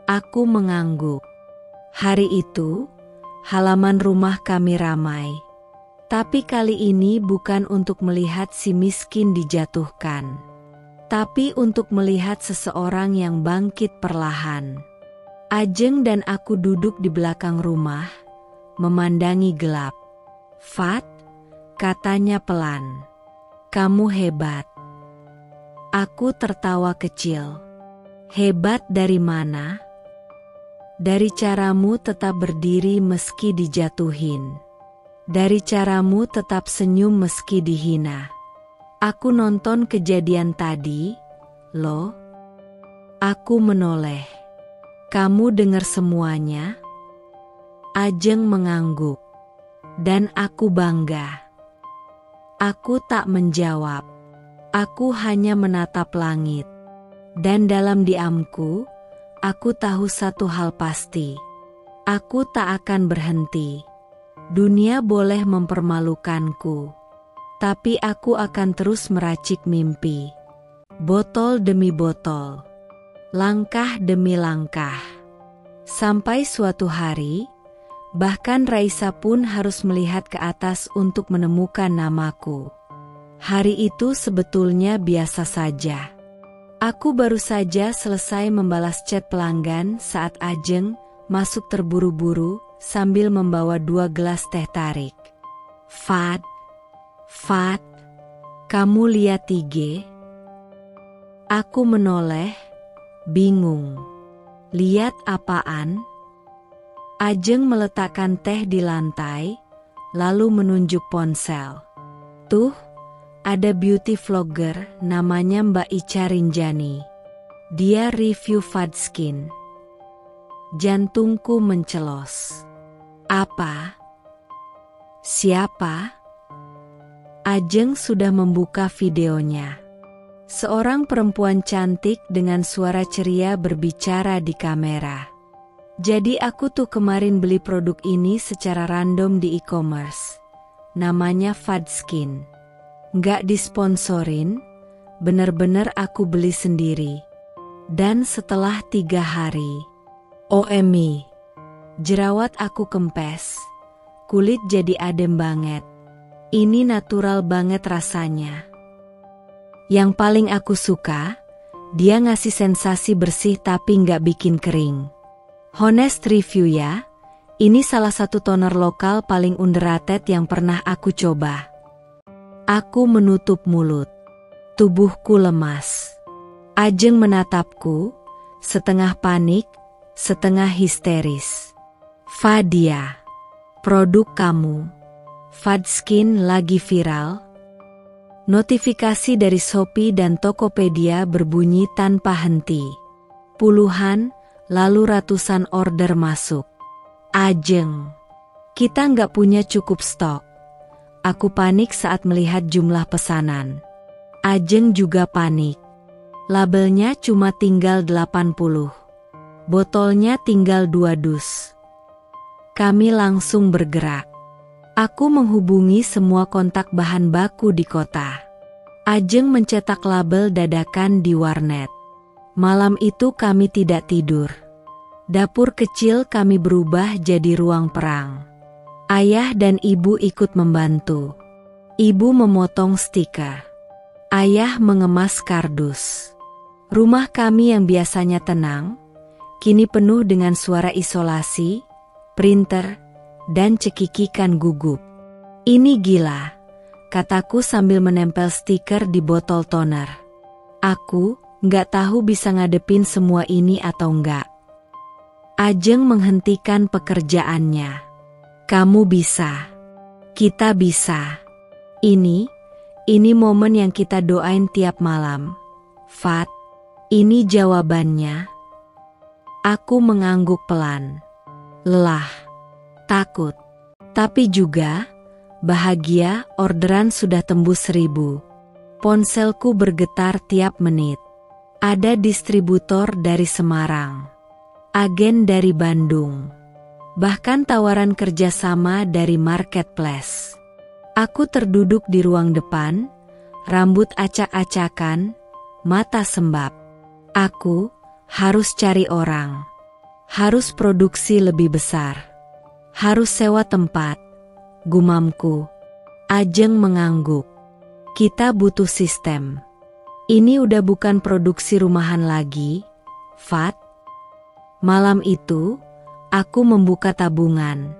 Aku mengangguk. Hari itu, halaman rumah kami ramai. Tapi kali ini bukan untuk melihat si miskin dijatuhkan, tapi untuk melihat seseorang yang bangkit perlahan. Ajeng dan aku duduk di belakang rumah, memandangi gelap. "Fat," katanya pelan, "kamu hebat." Aku tertawa kecil. "Hebat dari mana?" "Dari caramu tetap berdiri meski dijatuhin. Dari caramu tetap senyum meski dihina. Aku nonton kejadian tadi, loh." Aku menoleh. "Kamu dengar semuanya?" Ajeng mengangguk. Dan aku bangga. Aku tak menjawab. Aku hanya menatap langit. Dan dalam diamku, aku tahu satu hal pasti. Aku tak akan berhenti. Dunia boleh mempermalukanku, tapi aku akan terus meracik mimpi. Botol demi botol, langkah demi langkah. Sampai suatu hari, bahkan Raisa pun harus melihat ke atas untuk menemukan namaku. Hari itu sebetulnya biasa saja. Aku baru saja selesai membalas chat pelanggan saat Ajeng masuk terburu-buru sambil membawa 2 gelas teh tarik. Fad, kamu lihat IG? Aku menoleh, bingung. Lihat apaan? Ajeng meletakkan teh di lantai, lalu menunjuk ponsel. Tuh, ada beauty vlogger namanya Mbak Ica Rinjani. Dia review Fadskin. Jantungku mencelos. Apa? Siapa? Ajeng sudah membuka videonya. Seorang perempuan cantik dengan suara ceria berbicara di kamera. Jadi aku tuh kemarin beli produk ini secara random di e-commerce. Namanya Fadskin. Nggak disponsorin, bener-bener aku beli sendiri. Dan setelah 3 hari, OMI, jerawat aku kempes, kulit jadi adem banget. Ini natural banget rasanya. Yang paling aku suka, dia ngasih sensasi bersih tapi nggak bikin kering. Honest review ya, ini salah satu toner lokal paling underrated yang pernah aku coba. Aku menutup mulut. Tubuhku lemas. Ajeng menatapku, setengah panik, setengah histeris. Fadia, produk kamu, Fadskin lagi viral. Notifikasi dari Shopee dan Tokopedia berbunyi tanpa henti. Puluhan, lalu ratusan order masuk. Ajeng, kita nggak punya cukup stok. Aku panik saat melihat jumlah pesanan. Ajeng juga panik. Labelnya cuma tinggal 80. Botolnya tinggal 2 dus. Kami langsung bergerak. Aku menghubungi semua kontak bahan baku di kota. Ajeng mencetak label dadakan di warnet. Malam itu kami tidak tidur. Dapur kecil kami berubah jadi ruang perang. Ayah dan ibu ikut membantu. Ibu memotong stiker. Ayah mengemas kardus. Rumah kami yang biasanya tenang, kini penuh dengan suara isolasi, printer, dan cekikikan gugup. Ini gila, kataku sambil menempel stiker di botol toner. Aku nggak tahu bisa ngadepin semua ini atau enggak. Ajeng menghentikan pekerjaannya. Kamu bisa. Kita bisa. Ini momen yang kita doain tiap malam. Fat, ini jawabannya. Aku mengangguk pelan. Lelah. Takut, tapi juga bahagia. Orderan sudah tembus 1000. Ponselku bergetar tiap menit. Ada distributor dari Semarang, agen dari Bandung, bahkan tawaran kerjasama dari marketplace. Aku terduduk di ruang depan, rambut acak-acakan, mata sembab. Aku harus cari orang, harus produksi lebih besar. Harus sewa tempat, gumamku. Ajeng mengangguk. Kita butuh sistem. Ini udah bukan produksi rumahan lagi, Fat. Malam itu, aku membuka tabungan.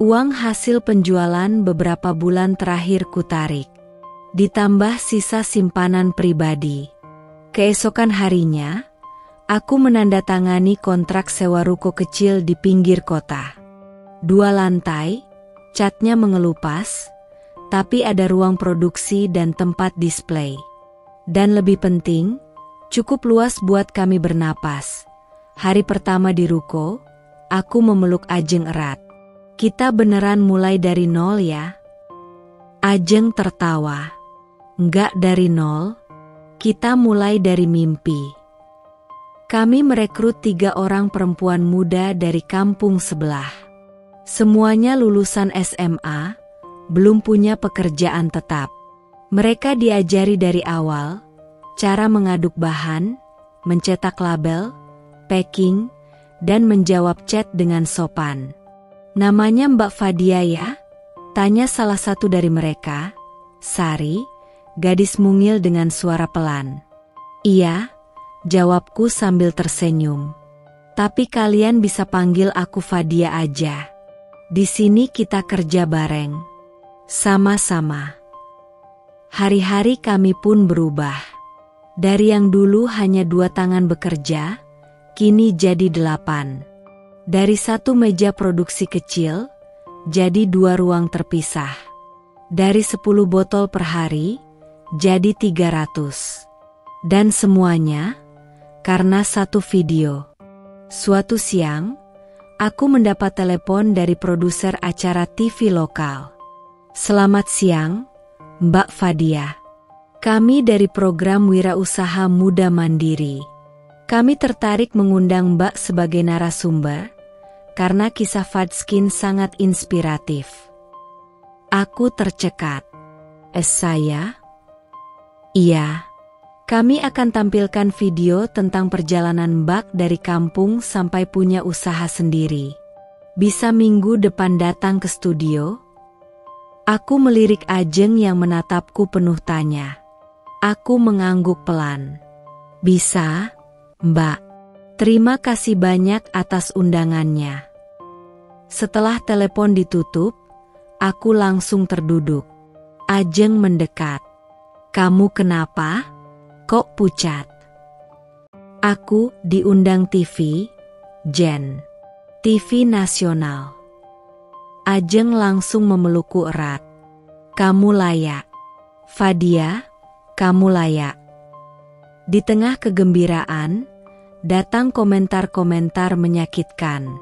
Uang hasil penjualan beberapa bulan terakhir kutarik. Ditambah sisa simpanan pribadi. Keesokan harinya, aku menandatangani kontrak sewa ruko kecil di pinggir kota. 2 lantai, catnya mengelupas, tapi ada ruang produksi dan tempat display. Dan lebih penting, cukup luas buat kami bernapas. Hari pertama di ruko, aku memeluk Ajeng erat. Kita beneran mulai dari nol ya? Ajeng tertawa. Enggak dari nol, kita mulai dari mimpi. Kami merekrut 3 orang perempuan muda dari kampung sebelah. Semuanya lulusan SMA, belum punya pekerjaan tetap. Mereka diajari dari awal, cara mengaduk bahan, mencetak label, packing, dan menjawab chat dengan sopan. Namanya Mbak Fadia ya? Tanya salah satu dari mereka. Sari, gadis mungil dengan suara pelan. Iya, jawabku sambil tersenyum. Tapi kalian bisa panggil aku Fadia aja. Di sini kita kerja bareng. Sama-sama. Hari-hari kami pun berubah. Dari yang dulu hanya 2 tangan bekerja, kini jadi 8. Dari 1 meja produksi kecil, jadi 2 ruang terpisah. Dari 10 botol per hari, jadi 300. Dan semuanya, karena 1 video. Suatu siang, aku mendapat telepon dari produser acara TV lokal. "Selamat siang, Mbak Fadia. Kami dari program Wirausaha Muda Mandiri. Kami tertarik mengundang Mbak sebagai narasumber, karena kisah Fadskin sangat inspiratif." Aku tercekat. Saya? Iya. Kami akan tampilkan video tentang perjalanan Mbak dari kampung sampai punya usaha sendiri. Bisa minggu depan datang ke studio? Aku melirik Ajeng yang menatapku penuh tanya. Aku mengangguk pelan. Bisa, Mbak. Terima kasih banyak atas undangannya. Setelah telepon ditutup, aku langsung terduduk. Ajeng mendekat. "Kamu kenapa? Kok pucat?" "Aku diundang TV, Jen. TV nasional." Ajeng langsung memelukku erat. "Kamu layak. Fadia, kamu layak." Di tengah kegembiraan, datang komentar-komentar menyakitkan.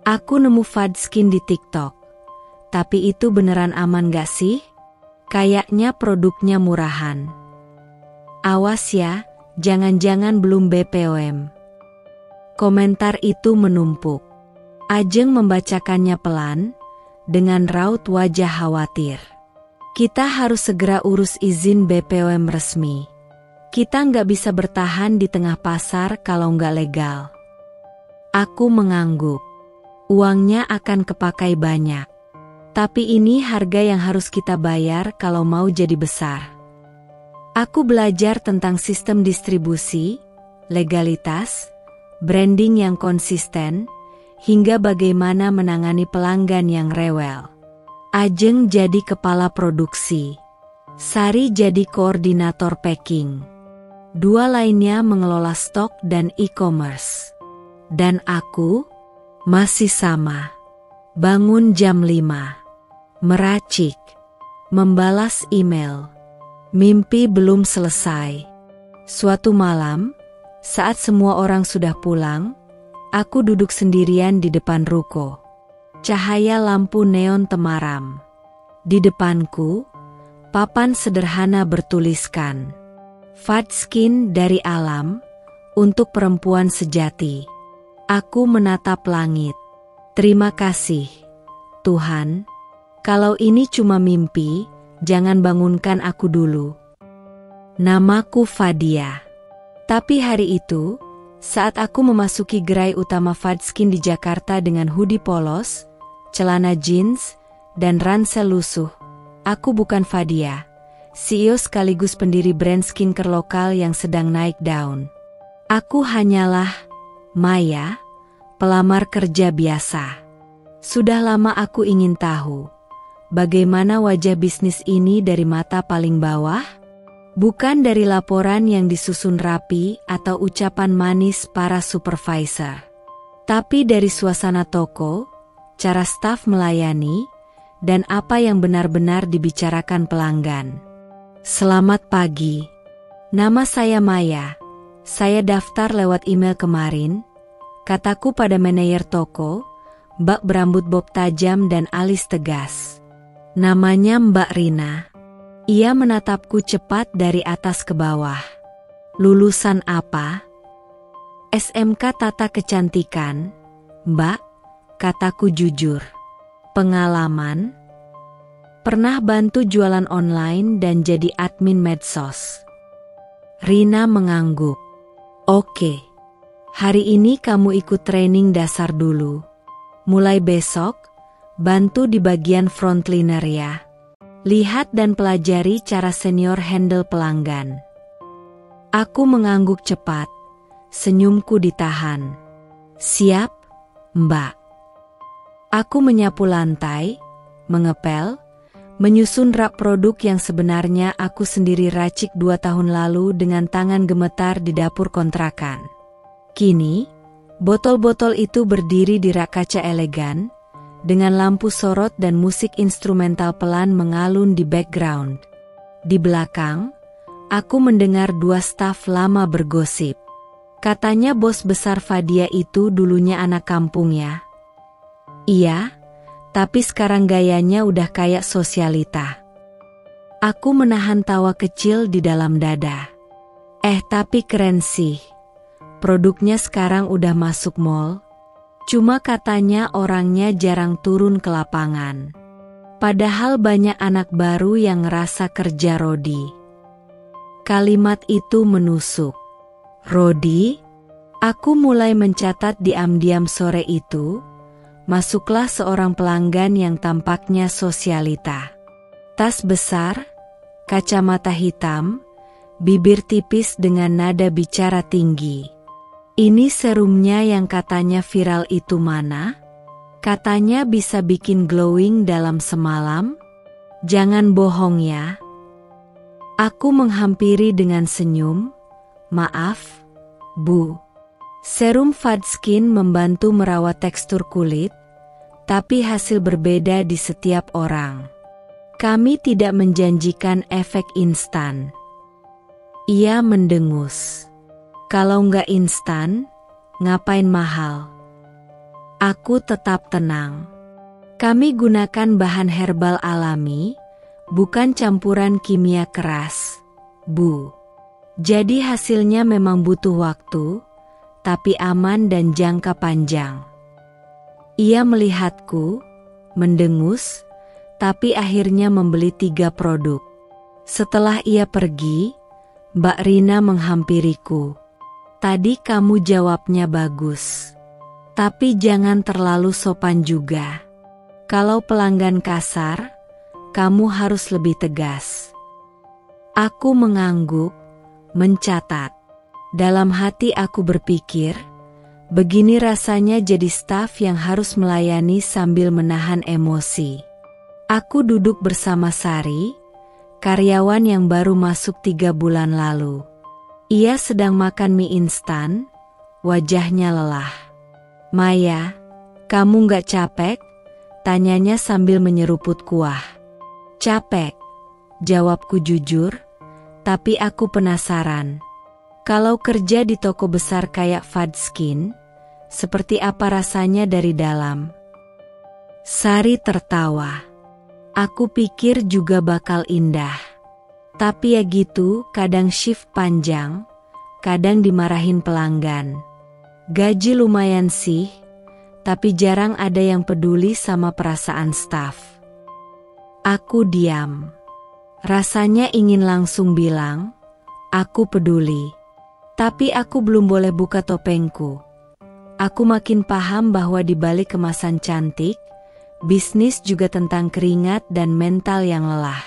"Aku nemu Fadskin di TikTok. Tapi itu beneran aman gak sih? Kayaknya produknya murahan. Awas ya, jangan-jangan belum BPOM." Komentar itu menumpuk. Ajeng membacakannya pelan, dengan raut wajah khawatir. "Kita harus segera urus izin BPOM resmi. Kita nggak bisa bertahan di tengah pasar kalau nggak legal." Aku mengangguk. Uangnya akan kepakai banyak. Tapi ini harga yang harus kita bayar kalau mau jadi besar. Aku belajar tentang sistem distribusi, legalitas, branding yang konsisten, hingga bagaimana menangani pelanggan yang rewel. Ajeng jadi kepala produksi. Sari jadi koordinator packing. 2 lainnya mengelola stok dan e-commerce. Dan aku masih sama. Bangun jam 5. Meracik. Membalas email. Mimpi belum selesai. Suatu malam, saat semua orang sudah pulang, aku duduk sendirian di depan ruko. Cahaya lampu neon temaram. Di depanku, papan sederhana bertuliskan, "Fadskin dari alam, untuk perempuan sejati." Aku menatap langit. Terima kasih, Tuhan. Kalau ini cuma mimpi, jangan bangunkan aku dulu. Namaku Fadia. Tapi hari itu, saat aku memasuki gerai utama Fadskin di Jakarta dengan hoodie polos, celana jeans, dan ransel lusuh, aku bukan Fadia, CEO sekaligus pendiri brand skincare lokal yang sedang naik daun. Aku hanyalah Maya, pelamar kerja biasa. Sudah lama aku ingin tahu, bagaimana wajah bisnis ini dari mata paling bawah? Bukan dari laporan yang disusun rapi atau ucapan manis para supervisor. Tapi dari suasana toko, cara staf melayani, dan apa yang benar-benar dibicarakan pelanggan. Selamat pagi. Nama saya Maya. Saya daftar lewat email kemarin, kataku pada manajer toko, Mbak berambut bob tajam dan alis tegas. Namanya Mbak Rina. Ia menatapku cepat dari atas ke bawah. Lulusan apa? SMK Tata Kecantikan, Mbak, kataku jujur. Pengalaman? Pernah bantu jualan online dan jadi admin medsos. Rina mengangguk. Oke. Hari ini kamu ikut training dasar dulu. Mulai besok, bantu di bagian frontliner ya. Lihat dan pelajari cara senior handle pelanggan. Aku mengangguk cepat. Senyumku ditahan. Siap, Mbak. Aku menyapu lantai, mengepel, Menyusun rak produk yang sebenarnya aku sendiri racik 2 tahun lalu dengan tangan gemetar di dapur kontrakan. Kini, botol-botol itu berdiri di rak kaca elegan, dengan lampu sorot dan musik instrumental pelan mengalun di background. Di belakang, aku mendengar 2 staf lama bergosip. Katanya bos besar Fadia itu dulunya anak kampung ya. Iya, tapi sekarang gayanya udah kayak sosialita. Aku menahan tawa kecil di dalam dada. Tapi keren sih. Produknya sekarang udah masuk mall. Cuma katanya orangnya jarang turun ke lapangan. Padahal banyak anak baru yang ngerasa kerja Rodi. Kalimat itu menusuk. Rodi? Aku mulai mencatat diam-diam sore itu. Masuklah seorang pelanggan yang tampaknya sosialita. Tas besar, kacamata hitam, bibir tipis dengan nada bicara tinggi. Ini serumnya yang katanya viral itu mana? Katanya bisa bikin glowing dalam semalam? Jangan bohong ya. Aku menghampiri dengan senyum. Maaf, Bu. Serum Fad Skin membantu merawat tekstur kulit, tapi hasil berbeda di setiap orang. Kami tidak menjanjikan efek instan. Ia mendengus. Kalau nggak instan, ngapain mahal? Aku tetap tenang. Kami gunakan bahan herbal alami, bukan campuran kimia keras, Bu. Jadi hasilnya memang butuh waktu, tapi aman dan jangka panjang. Ia melihatku, mendengus, tapi akhirnya membeli 3 produk. Setelah ia pergi, Mbak Rina menghampiriku. Tadi kamu jawabnya bagus. Tapi jangan terlalu sopan juga. Kalau pelanggan kasar, kamu harus lebih tegas. Aku mengangguk, mencatat. Dalam hati aku berpikir, begini rasanya jadi staf yang harus melayani sambil menahan emosi. Aku duduk bersama Sari, karyawan yang baru masuk 3 bulan lalu. Ia sedang makan mie instan, wajahnya lelah. Maya, kamu nggak capek? Tanyanya sambil menyeruput kuah. Capek, jawabku jujur, tapi aku penasaran. Kalau kerja di toko besar kayak Fad Skin, seperti apa rasanya dari dalam? Sari tertawa. Aku pikir juga bakal indah. Tapi ya gitu, kadang shift panjang, kadang dimarahin pelanggan. Gaji lumayan sih, tapi jarang ada yang peduli sama perasaan staf. Aku diam. Rasanya ingin langsung bilang, aku peduli. Tapi aku belum boleh buka topengku. Aku makin paham bahwa di balik kemasan cantik, bisnis juga tentang keringat dan mental yang lelah.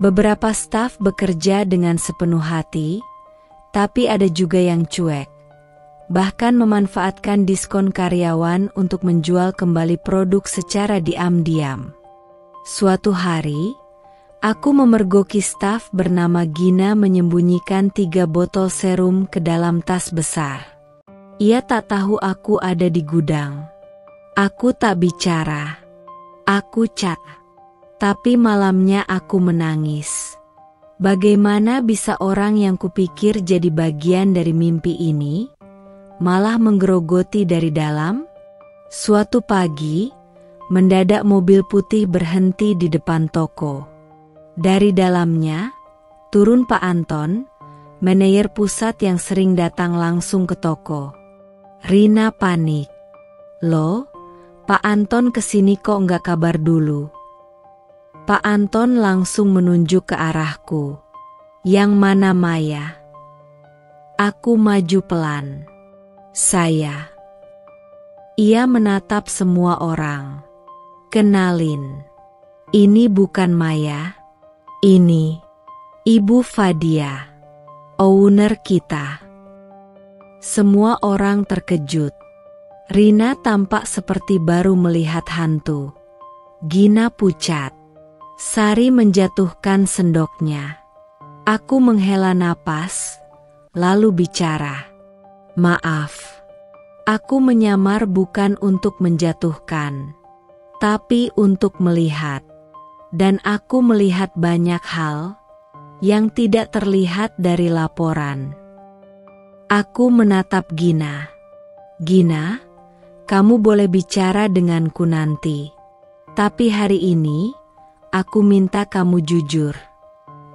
Beberapa staf bekerja dengan sepenuh hati, tapi ada juga yang cuek. Bahkan memanfaatkan diskon karyawan untuk menjual kembali produk secara diam-diam. Suatu hari, aku memergoki staf bernama Gina menyembunyikan 3 botol serum ke dalam tas besar. Ia tak tahu aku ada di gudang. Aku tak bicara. Aku cat. Tapi malamnya aku menangis. Bagaimana bisa orang yang kupikir jadi bagian dari mimpi ini, malah menggerogoti dari dalam? Suatu pagi, mendadak mobil putih berhenti di depan toko. Dari dalamnya, turun Pak Anton, manajer pusat yang sering datang langsung ke toko. Rina panik. Loh, Pak Anton kesini kok nggak kabar dulu? Pak Anton langsung menunjuk ke arahku. Yang mana Maya? Aku maju pelan. Saya. Ia menatap semua orang. Kenalin. Ini bukan Maya. Ini Ibu Fadia, owner kita. Semua orang terkejut. Rina tampak seperti baru melihat hantu. Gina pucat. Sari menjatuhkan sendoknya. Aku menghela napas, lalu bicara. Maaf. Aku menyamar bukan untuk menjatuhkan, tapi untuk melihat. Dan aku melihat banyak hal yang tidak terlihat dari laporan. Aku menatap Gina. Gina, kamu boleh bicara denganku nanti. Tapi hari ini, aku minta kamu jujur.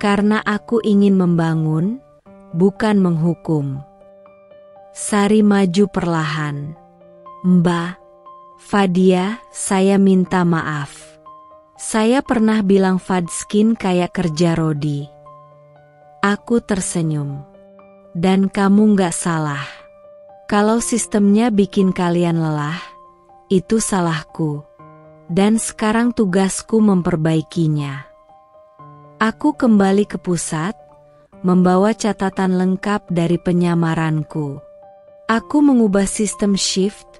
Karena aku ingin membangun, bukan menghukum. Sari maju perlahan. Mbak Fadia, saya minta maaf. Saya pernah bilang Fadskin kayak kerja Rodi. Aku tersenyum. Dan kamu gak salah. Kalau sistemnya bikin kalian lelah, itu salahku. Dan sekarang tugasku memperbaikinya. Aku kembali ke pusat, membawa catatan lengkap dari penyamaranku. Aku mengubah sistem shift,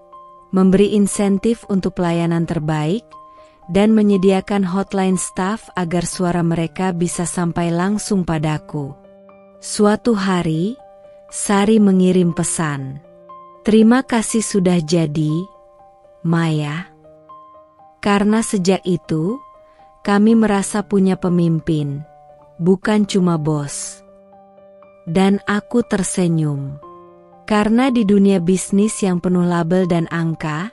memberi insentif untuk pelayanan terbaik, dan menyediakan hotline staff agar suara mereka bisa sampai langsung padaku. Suatu hari, Sari mengirim pesan. Terima kasih sudah jadi, Maya. Karena sejak itu, kami merasa punya pemimpin, bukan cuma bos. Dan aku tersenyum. Karena di dunia bisnis yang penuh label dan angka,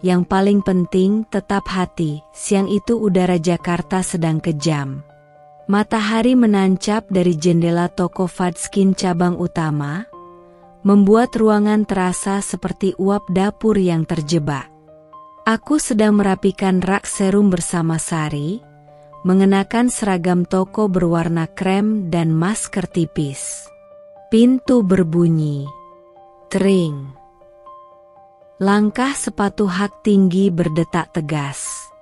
yang paling penting tetap hati. Siang itu udara Jakarta sedang kejam. Matahari menancap dari jendela toko Fadskin cabang utama, membuat ruangan terasa seperti uap dapur yang terjebak. Aku sedang merapikan rak serum bersama Sari, mengenakan seragam toko berwarna krem dan masker tipis. Pintu berbunyi. Tring. Langkah sepatu hak tinggi berdetak tegas.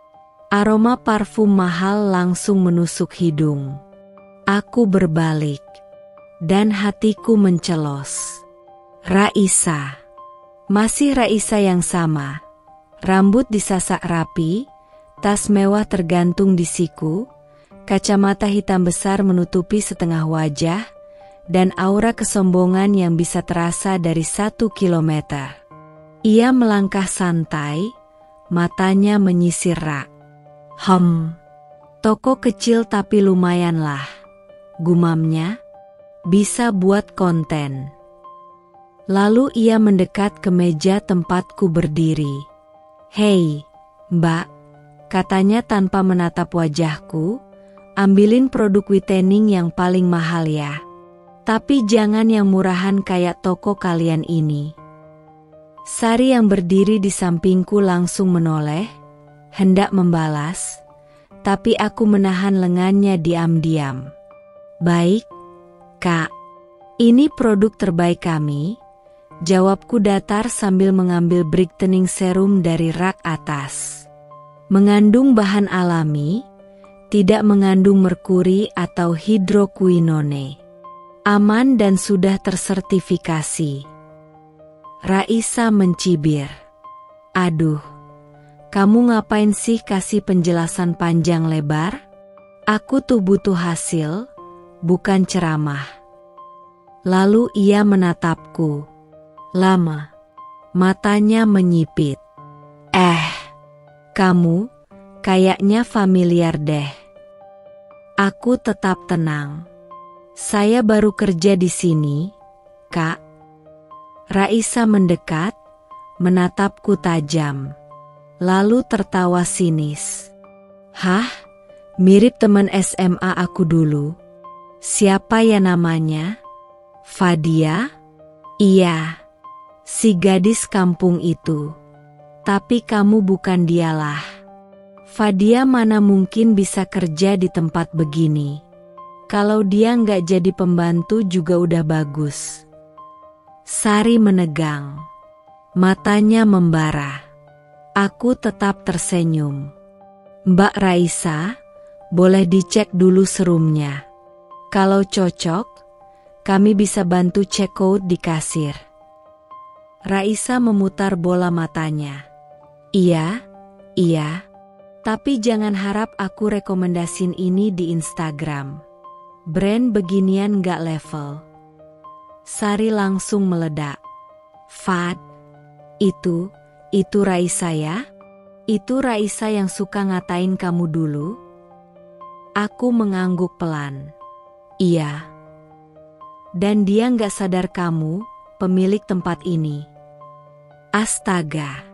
Aroma parfum mahal langsung menusuk hidung. Aku berbalik. Dan hatiku mencelos. Raisa. Masih Raisa yang sama. Rambut disasak rapi, tas mewah tergantung di siku, kacamata hitam besar menutupi setengah wajah, dan aura kesombongan yang bisa terasa dari 1 kilometer. Ia melangkah santai, matanya menyisir rak. Toko kecil tapi lumayanlah, gumamnya, bisa buat konten. Lalu ia mendekat ke meja tempatku berdiri. Hei, Mbak, katanya tanpa menatap wajahku, ambilin produk whitening yang paling mahal ya. Tapi jangan yang murahan kayak toko kalian ini. Sari yang berdiri di sampingku langsung menoleh, hendak membalas, tapi aku menahan lengannya diam-diam. Baik, Kak, ini produk terbaik kami, jawabku datar sambil mengambil brightening serum dari rak atas. Mengandung bahan alami, tidak mengandung merkuri atau hidroquinone. Aman dan sudah tersertifikasi. Raisa mencibir. Aduh, kamu ngapain sih kasih penjelasan panjang lebar? Aku tuh butuh hasil, bukan ceramah. Lalu ia menatapku. Lama. Matanya menyipit. Kamu, kayaknya familiar deh. Aku tetap tenang. Saya baru kerja di sini, Kak. Raisa mendekat, menatapku tajam. Lalu tertawa sinis. Hah? Mirip teman SMA aku dulu. Siapa ya namanya? Fadia? Iya. Si gadis kampung itu. Tapi kamu bukan dialah. Fadia mana mungkin bisa kerja di tempat begini. Kalau dia nggak jadi pembantu juga udah bagus. Sari menegang. Matanya membara. Aku tetap tersenyum. Mbak Raisa, boleh dicek dulu serumnya. Kalau cocok, kami bisa bantu cek code di kasir. Raisa memutar bola matanya. Iya. Tapi jangan harap aku rekomendasin ini di Instagram. Brand beginian gak level. Sari langsung meledak. Fad, itu Raisa ya? Itu Raisa yang suka ngatain kamu dulu? Aku mengangguk pelan. Iya. Dan dia gak sadar kamu, pemilik tempat ini. Astaga.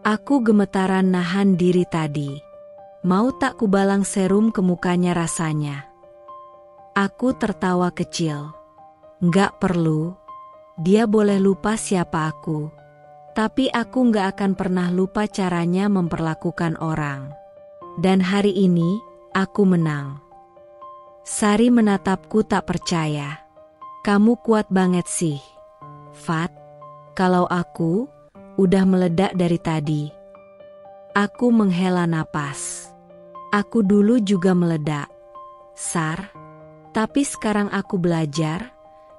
Aku gemetaran nahan diri tadi. Mau tak kubalang serum ke mukanya rasanya. Aku tertawa kecil. Nggak perlu. Dia boleh lupa siapa aku. Tapi aku nggak akan pernah lupa caranya memperlakukan orang. Dan hari ini, aku menang. Sari menatapku tak percaya. Kamu kuat banget sih, Fat. Kalau aku, udah meledak dari tadi. Aku menghela napas. Aku dulu juga meledak, Sar. Tapi sekarang aku belajar,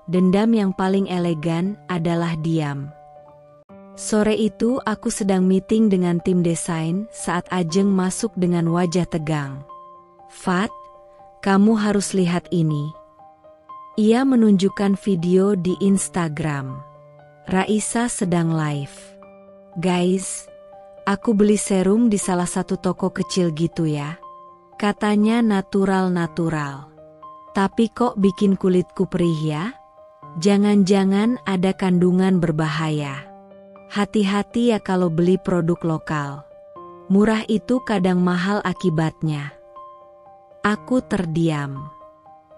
dendam yang paling elegan adalah diam. Sore itu aku sedang meeting dengan tim desain saat Ajeng masuk dengan wajah tegang. Fat, kamu harus lihat ini. Ia menunjukkan video di Instagram. Raisa sedang live. Guys, aku beli serum di salah satu toko kecil gitu ya. Katanya natural-natural. Tapi kok bikin kulitku perih ya? Jangan-jangan ada kandungan berbahaya. Hati-hati ya kalau beli produk lokal. Murah itu kadang mahal akibatnya. Aku terdiam.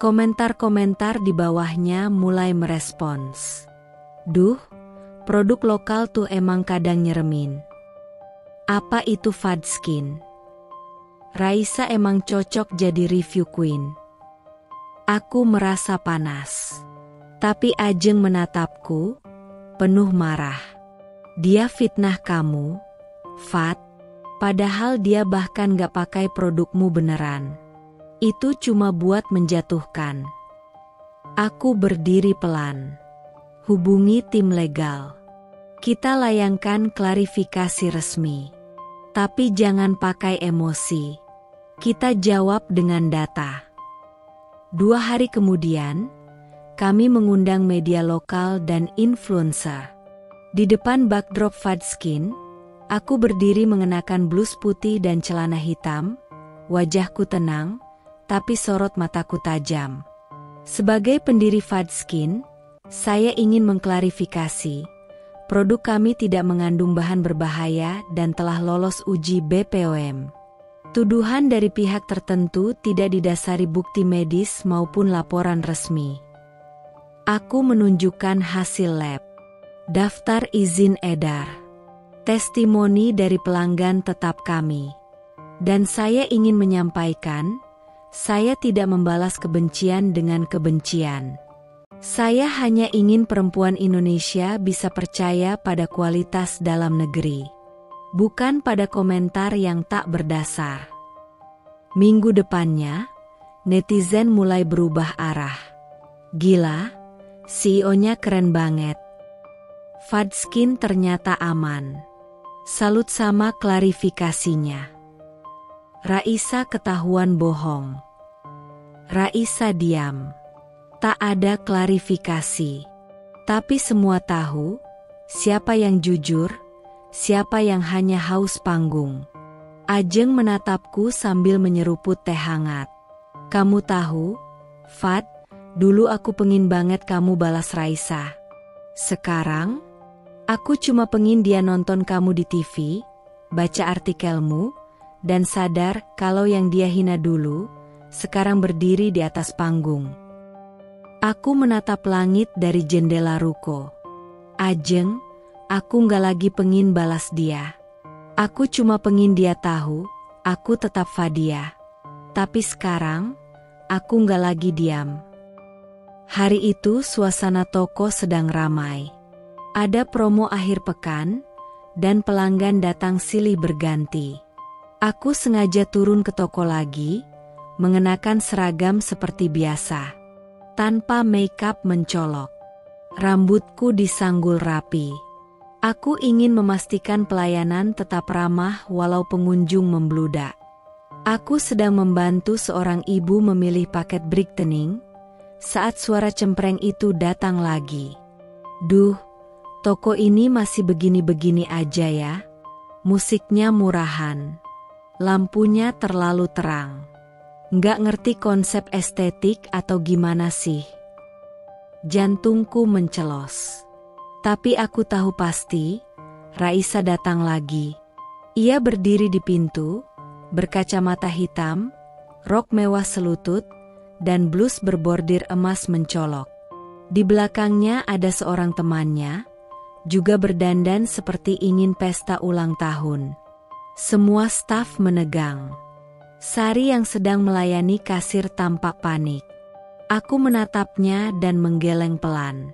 Komentar-komentar di bawahnya mulai merespons. Duh, produk lokal tuh emang kadang nyeremin. Apa itu Fad Skin? Raisa emang cocok jadi review queen. Aku merasa panas. Tapi Ajeng menatapku, penuh marah. Dia fitnah kamu, Fat. Padahal dia bahkan gak pakai produkmu beneran. Itu cuma buat menjatuhkan. Aku berdiri pelan. Hubungi tim legal. Kita layangkan klarifikasi resmi. Tapi jangan pakai emosi. Kita jawab dengan data. 2 hari kemudian, kami mengundang media lokal dan influencer. Di depan backdrop Fad Skin, aku berdiri mengenakan blus putih dan celana hitam. Wajahku tenang, tapi sorot mataku tajam. Sebagai pendiri Fad Skin, saya ingin mengklarifikasi. Produk kami tidak mengandung bahan berbahaya dan telah lolos uji BPOM. Tuduhan dari pihak tertentu tidak didasari bukti medis maupun laporan resmi. Aku menunjukkan hasil lab, daftar izin edar, testimoni dari pelanggan tetap kami. Dan saya ingin menyampaikan, saya tidak membalas kebencian dengan kebencian. Saya hanya ingin perempuan Indonesia bisa percaya pada kualitas dalam negeri, bukan pada komentar yang tak berdasar. Minggu depannya, netizen mulai berubah arah. Gila, CEO-nya keren banget. Fad Skin ternyata aman. Salut sama klarifikasinya. Raisa ketahuan bohong. Raisa diam. Tak ada klarifikasi. Tapi semua tahu, siapa yang jujur, siapa yang hanya haus panggung. Ajeng menatapku sambil menyeruput teh hangat. Kamu tahu, Fad, dulu aku pengin banget kamu balas Raisa. Sekarang, aku cuma pengin dia nonton kamu di TV, baca artikelmu, dan sadar kalau yang dia hina dulu, sekarang berdiri di atas panggung. Aku menatap langit dari jendela ruko. Ajeng, aku nggak lagi pengin balas dia. Aku cuma pengin dia tahu, aku tetap Fadia. Tapi sekarang, aku nggak lagi diam. Hari itu suasana toko sedang ramai. Ada promo akhir pekan, dan pelanggan datang silih berganti. Aku sengaja turun ke toko lagi, mengenakan seragam seperti biasa. Tanpa make-up mencolok. Rambutku disanggul rapi. Aku ingin memastikan pelayanan tetap ramah walau pengunjung membludak. Aku sedang membantu seorang ibu memilih paket brightening saat suara cempreng itu datang lagi. Duh, toko ini masih begini-begini aja ya. Musiknya murahan. Lampunya terlalu terang. Nggak ngerti konsep estetik atau gimana sih. Jantungku mencelos. Tapi aku tahu pasti, Raisa datang lagi. Ia berdiri di pintu, berkacamata hitam, rok mewah selutut, dan blus berbordir emas mencolok. Di belakangnya ada seorang temannya, juga berdandan seperti ingin pesta ulang tahun. Semua staf menegang. Sari yang sedang melayani kasir tampak panik. Aku menatapnya dan menggeleng pelan.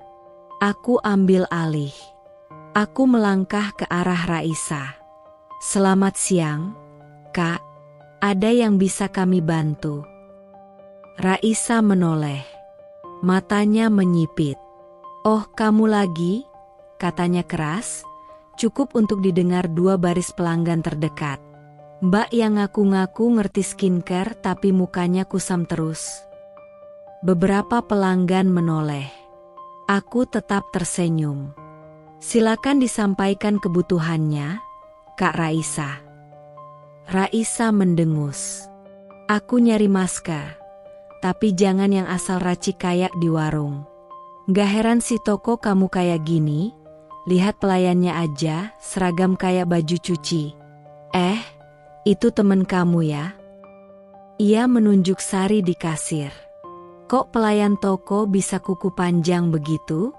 Aku ambil alih. Aku melangkah ke arah Raisa. Selamat siang, Kak. Ada yang bisa kami bantu? Raisa menoleh. Matanya menyipit. Oh, kamu lagi? Katanya keras. Cukup untuk didengar 2 baris pelanggan terdekat. Mbak yang ngaku-ngaku ngerti skincare tapi mukanya kusam terus. Beberapa pelanggan menoleh. Aku tetap tersenyum. Silakan disampaikan kebutuhannya, Kak Raisa. Raisa mendengus. Aku nyari masker, tapi jangan yang asal racik kayak di warung. Gak heran si toko kamu kayak gini, lihat pelayannya aja, seragam kayak baju cuci. Itu temen kamu ya? Ia menunjuk Sari di kasir. Kok pelayan toko bisa kuku panjang begitu?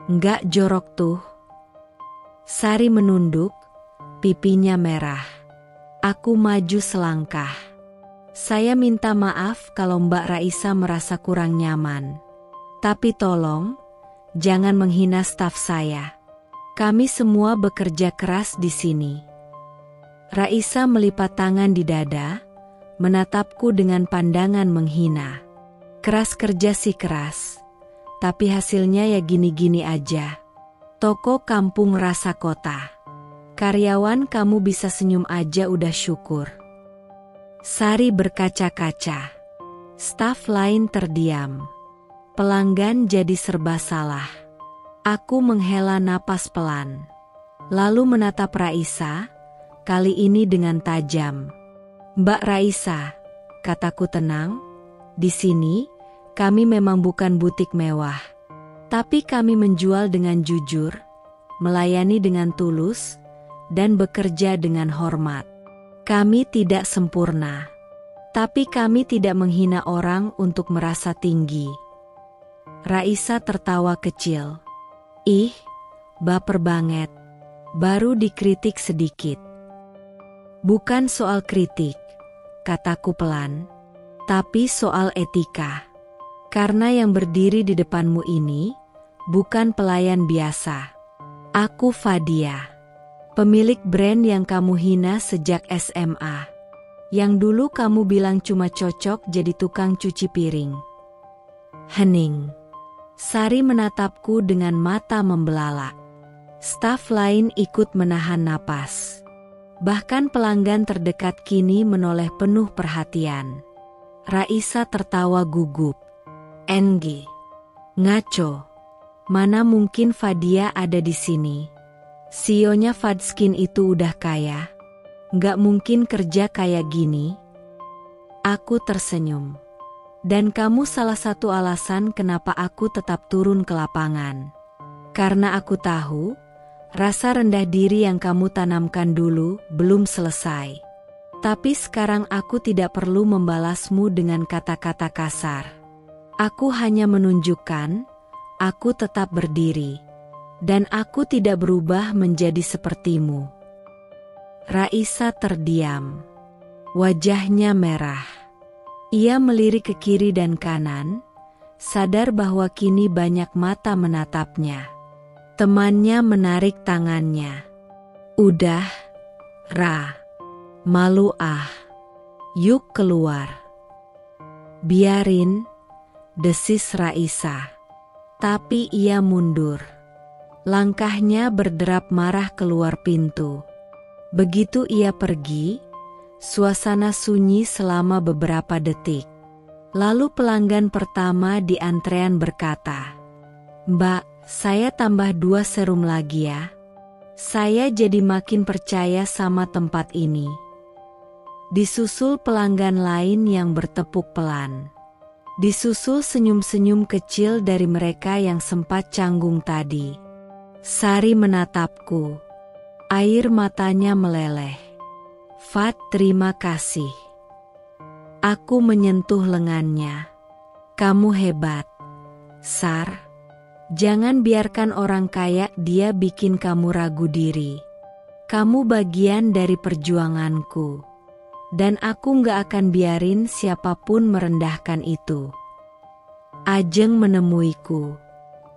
Nggak jorok tuh. Sari menunduk, pipinya merah. Aku maju selangkah. Saya minta maaf kalau Mbak Raisa merasa kurang nyaman. Tapi tolong, jangan menghina staf saya. Kami semua bekerja keras di sini. Raisa melipat tangan di dada, menatapku dengan pandangan menghina. Keras kerja sih keras, tapi hasilnya ya gini-gini aja. Toko kampung rasa kota. Karyawan kamu bisa senyum aja udah syukur. Sari berkaca-kaca. Staf lain terdiam. Pelanggan jadi serba salah. Aku menghela napas pelan. Lalu menatap Raisa, kali ini dengan tajam. Mbak Raisa, kataku tenang, di sini kami memang bukan butik mewah. Tapi kami menjual dengan jujur, melayani dengan tulus, dan bekerja dengan hormat. Kami tidak sempurna, tapi kami tidak menghina orang untuk merasa tinggi. Raisa tertawa kecil. Ih, baper banget. Baru dikritik sedikit. Bukan soal kritik, kataku pelan, tapi soal etika. Karena yang berdiri di depanmu ini bukan pelayan biasa. Aku Fadia, pemilik brand yang kamu hina sejak SMA. Yang dulu kamu bilang cuma cocok jadi tukang cuci piring. Hening. Sari menatapku dengan mata membelalak. Staf lain ikut menahan napas. Bahkan pelanggan terdekat kini menoleh penuh perhatian. Raisa tertawa gugup. NG. Ngaco. Mana mungkin Fadia ada di sini. CEO-nya Fadskin itu udah kaya. Nggak mungkin kerja kayak gini. Aku tersenyum. Dan kamu salah satu alasan kenapa aku tetap turun ke lapangan. Karena aku tahu, rasa rendah diri yang kamu tanamkan dulu belum selesai. Tapi sekarang aku tidak perlu membalasmu dengan kata-kata kasar. Aku hanya menunjukkan, aku tetap berdiri. Dan aku tidak berubah menjadi sepertimu. Raisa terdiam. Wajahnya merah. Ia melirik ke kiri dan kanan, sadar bahwa kini banyak mata menatapnya. Temannya menarik tangannya. Udah, Ra. Malu ah. Yuk keluar. Biarin, desis Raisa. Tapi ia mundur. Langkahnya berderap marah keluar pintu. Begitu ia pergi, Suasana sunyi selama beberapa detik. Lalu pelanggan pertama di antrean berkata, "Mbak, saya tambah 2 serum lagi ya. Saya jadi makin percaya sama tempat ini." Disusul pelanggan lain yang bertepuk pelan. Disusul senyum-senyum kecil dari mereka yang sempat canggung tadi. Sari menatapku. Air matanya meleleh. "Fat, terima kasih." Aku menyentuh lengannya. "Kamu hebat, Sar. Jangan biarkan orang kayak dia bikin kamu ragu diri. Kamu bagian dari perjuanganku. Dan aku gak akan biarin siapapun merendahkan itu." Ajeng menemuiku.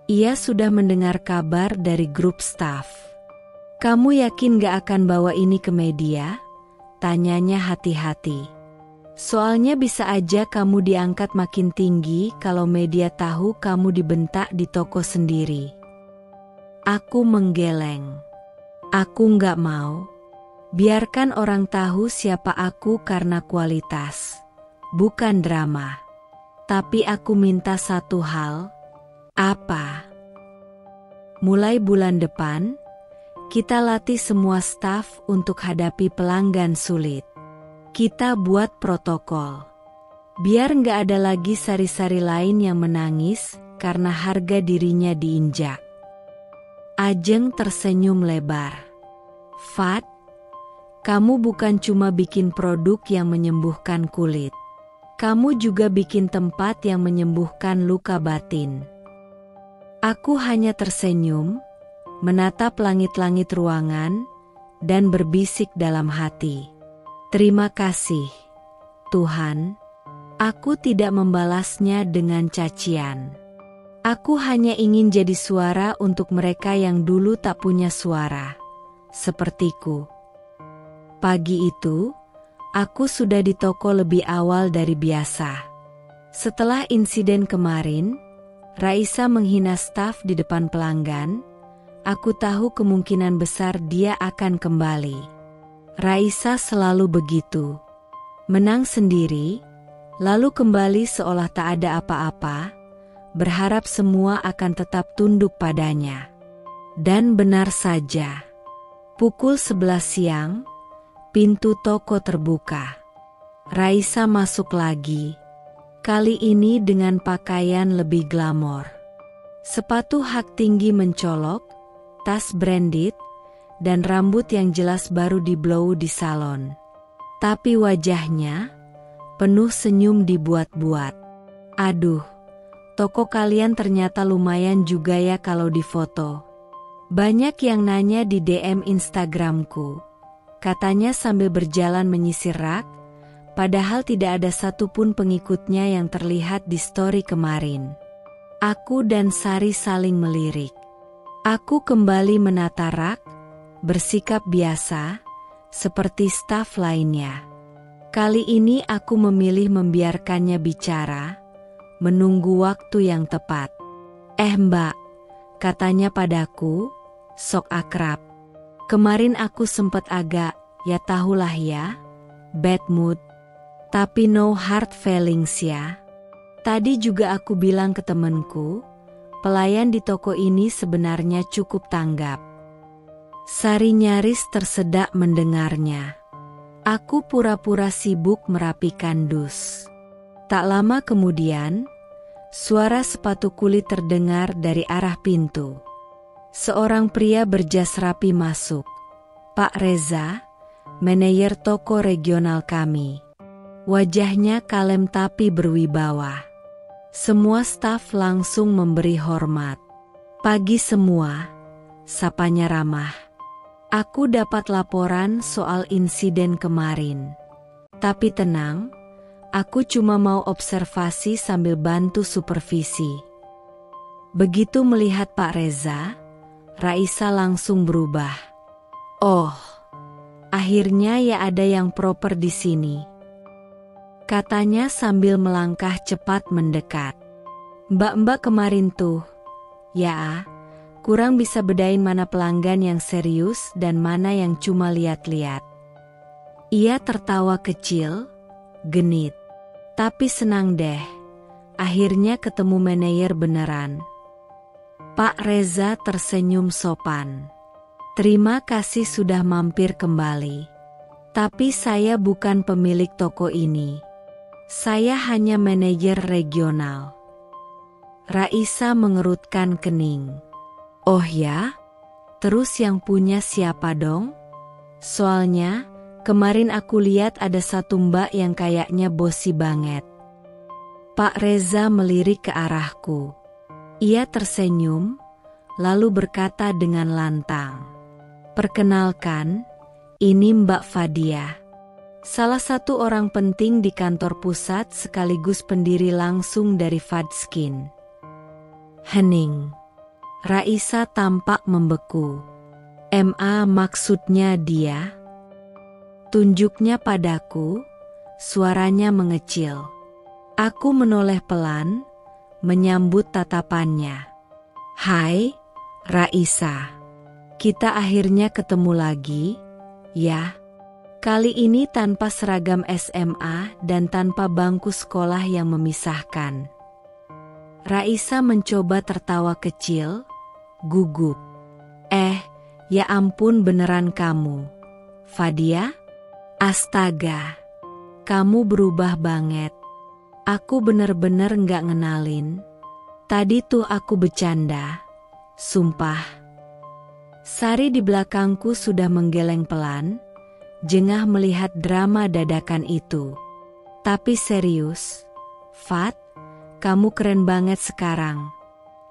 Ia sudah mendengar kabar dari grup staf. "Kamu yakin gak akan bawa ini ke media?" Tanyanya hati-hati. "Soalnya bisa aja kamu diangkat makin tinggi kalau media tahu kamu dibentak di toko sendiri." Aku menggeleng. Aku nggak mau. Biarkan orang tahu siapa aku karena kualitas, bukan drama. Tapi aku minta satu hal. Apa? Mulai bulan depan, kita latih semua staf untuk hadapi pelanggan sulit. Kita buat protokol. Biar nggak ada lagi sari-sari lain yang menangis karena harga dirinya diinjak. Ajeng tersenyum lebar. "Fat, kamu bukan cuma bikin produk yang menyembuhkan kulit. Kamu juga bikin tempat yang menyembuhkan luka batin." Aku hanya tersenyum, menatap langit-langit ruangan, dan berbisik dalam hati, "Terima kasih, Tuhan." Aku tidak membalasnya dengan cacian. Aku hanya ingin jadi suara untuk mereka yang dulu tak punya suara, sepertiku. Pagi itu, aku sudah di toko lebih awal dari biasa. Setelah insiden kemarin, Raisa menghina staf di depan pelanggan. Aku tahu kemungkinan besar dia akan kembali. Raisa selalu begitu. Menang sendiri, lalu kembali seolah tak ada apa-apa, berharap semua akan tetap tunduk padanya. Dan benar saja. Pukul 11 siang, pintu toko terbuka. Raisa masuk lagi. Kali ini dengan pakaian lebih glamor. Sepatu hak tinggi mencolok, tas branded, dan rambut yang jelas baru di-blow di salon. Tapi wajahnya penuh senyum dibuat-buat. "Aduh, toko kalian ternyata lumayan juga ya kalau difoto." Banyak yang nanya di DM Instagramku. Katanya sambil berjalan menyisir rak, padahal tidak ada satupun pengikutnya yang terlihat di story kemarin. Aku dan Sari saling melirik. Aku kembali menata rak, bersikap biasa, seperti staf lainnya. Kali ini aku memilih membiarkannya bicara, menunggu waktu yang tepat. Mbak," katanya padaku, sok akrab. "Kemarin aku sempet agak, ya tahulah ya, bad mood. Tapi no hard feelings ya. Tadi juga aku bilang ke temenku, pelayan di toko ini sebenarnya cukup tanggap." Sari nyaris tersedak mendengarnya. Aku pura-pura sibuk merapikan dus. Tak lama kemudian, suara sepatu kulit terdengar dari arah pintu. Seorang pria berjas rapi masuk. "Pak Reza, manajer toko regional kami." Wajahnya kalem tapi berwibawa. Semua staf langsung memberi hormat. "Pagi semua," sapanya ramah. "Aku dapat laporan soal insiden kemarin. Tapi tenang, aku cuma mau observasi sambil bantu supervisi." Begitu melihat Pak Reza, Raisa langsung berubah. "Oh, akhirnya ya ada yang proper di sini," katanya sambil melangkah cepat mendekat. "Mbak-mbak kemarin tuh, ya, kurang bisa bedain mana pelanggan yang serius dan mana yang cuma lihat-lihat." Ia tertawa kecil, genit. Tapi senang deh, akhirnya ketemu manajer beneran. Pak Reza tersenyum sopan. Terima kasih sudah mampir kembali. Tapi saya bukan pemilik toko ini. Saya hanya manajer regional. Raisa mengerutkan kening. Oh ya? Terus yang punya siapa dong? Soalnya, kemarin aku lihat ada satu mbak yang kayaknya bosi banget. Pak Reza melirik ke arahku. Ia tersenyum, lalu berkata dengan lantang. Perkenalkan, ini Mbak Fadia. Salah satu orang penting di kantor pusat sekaligus pendiri langsung dari Fadskin. Hening. Raisa tampak membeku. MA maksudnya dia? Tunjuknya padaku, suaranya mengecil. Aku menoleh pelan, menyambut tatapannya. Hai, Raisa. Kita akhirnya ketemu lagi, ya. Kali ini tanpa seragam SMA dan tanpa bangku sekolah yang memisahkan. Raisa mencoba tertawa kecil, gugup. Ya ampun beneran kamu. Fadia? Astaga, kamu berubah banget. Aku bener-bener nggak ngenalin. Tadi tuh aku bercanda. Sumpah. Sari di belakangku sudah menggeleng pelan, jengah melihat drama dadakan itu. Tapi serius, Fat, kamu keren banget sekarang.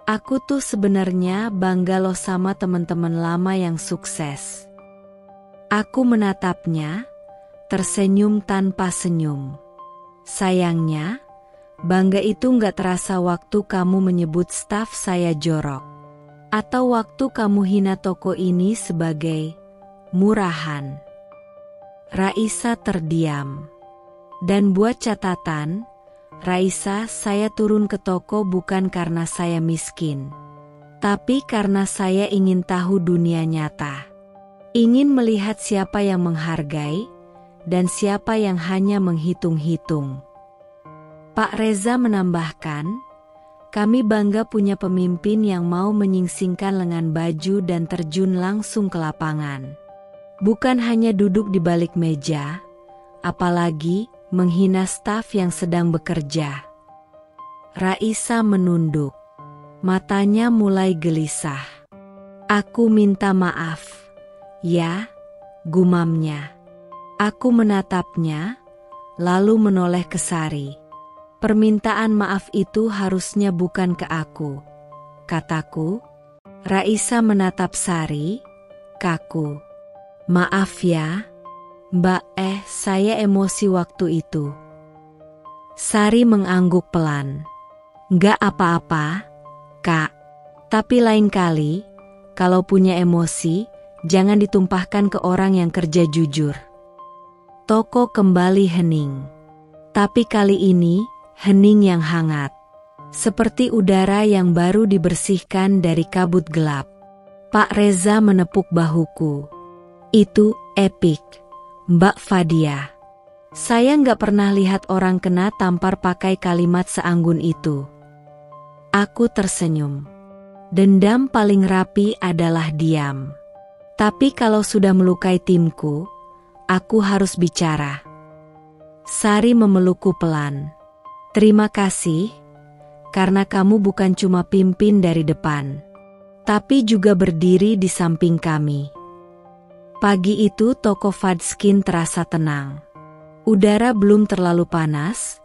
Aku tuh sebenarnya bangga loh sama teman-teman lama yang sukses. Aku menatapnya, tersenyum tanpa senyum. Sayangnya, bangga itu nggak terasa waktu kamu menyebut staf saya jorok. Atau waktu kamu hina toko ini sebagai murahan. Raisa terdiam. Dan buat catatan, Raisa, saya turun ke toko bukan karena saya miskin. Tapi karena saya ingin tahu dunia nyata. Ingin melihat siapa yang menghargai, dan siapa yang hanya menghitung-hitung. Pak Reza menambahkan, kami bangga punya pemimpin yang mau menyingsingkan lengan baju dan terjun langsung ke lapangan. Bukan hanya duduk di balik meja, apalagi menghina staf yang sedang bekerja. Raisa menunduk. Matanya mulai gelisah. Aku minta maaf. Ya, gumamnya. Aku menatapnya, lalu menoleh ke Sari. Permintaan maaf itu harusnya bukan ke aku, kataku. Raisa menatap Sari, kaku. Maaf ya, Mbak, saya emosi waktu itu. Sari mengangguk pelan. Nggak apa-apa, Kak. Tapi lain kali, kalau punya emosi, jangan ditumpahkan ke orang yang kerja jujur. Toko kembali hening. Tapi kali ini, hening yang hangat. Seperti udara yang baru dibersihkan dari kabut gelap. Pak Reza menepuk bahuku. Itu epik, Mbak Fadia. Saya nggak pernah lihat orang kena tampar pakai kalimat seanggun itu. Aku tersenyum. Dendam paling rapi adalah diam. Tapi kalau sudah melukai timku, aku harus bicara. Sari memelukku pelan. Terima kasih, karena kamu bukan cuma pimpin dari depan, tapi juga berdiri di samping kami. Pagi itu toko Fadskin terasa tenang. Udara belum terlalu panas,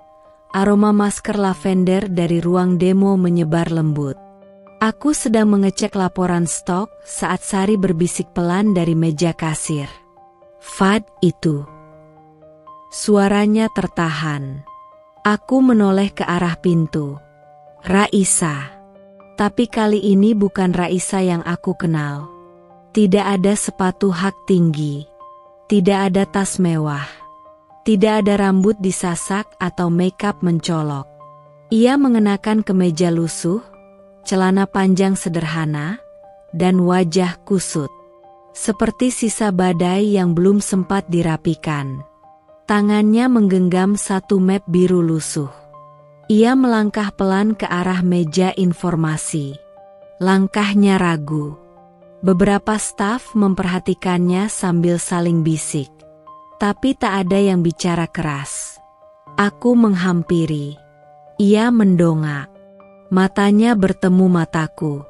aroma masker lavender dari ruang demo menyebar lembut. Aku sedang mengecek laporan stok saat Sari berbisik pelan dari meja kasir. Fad itu. Suaranya tertahan. Aku menoleh ke arah pintu. Raisa. Tapi kali ini bukan Raisa yang aku kenal. Tidak ada sepatu hak tinggi. Tidak ada tas mewah. Tidak ada rambut disasak atau makeup mencolok. Ia mengenakan kemeja lusuh, celana panjang sederhana, dan wajah kusut. seperti sisa badai yang belum sempat dirapikan. Tangannya menggenggam satu map biru lusuh. Ia melangkah pelan ke arah meja informasi. Langkahnya ragu. Beberapa staf memperhatikannya sambil saling bisik. Tapi tak ada yang bicara keras. Aku menghampiri. Ia mendongak. Matanya bertemu mataku.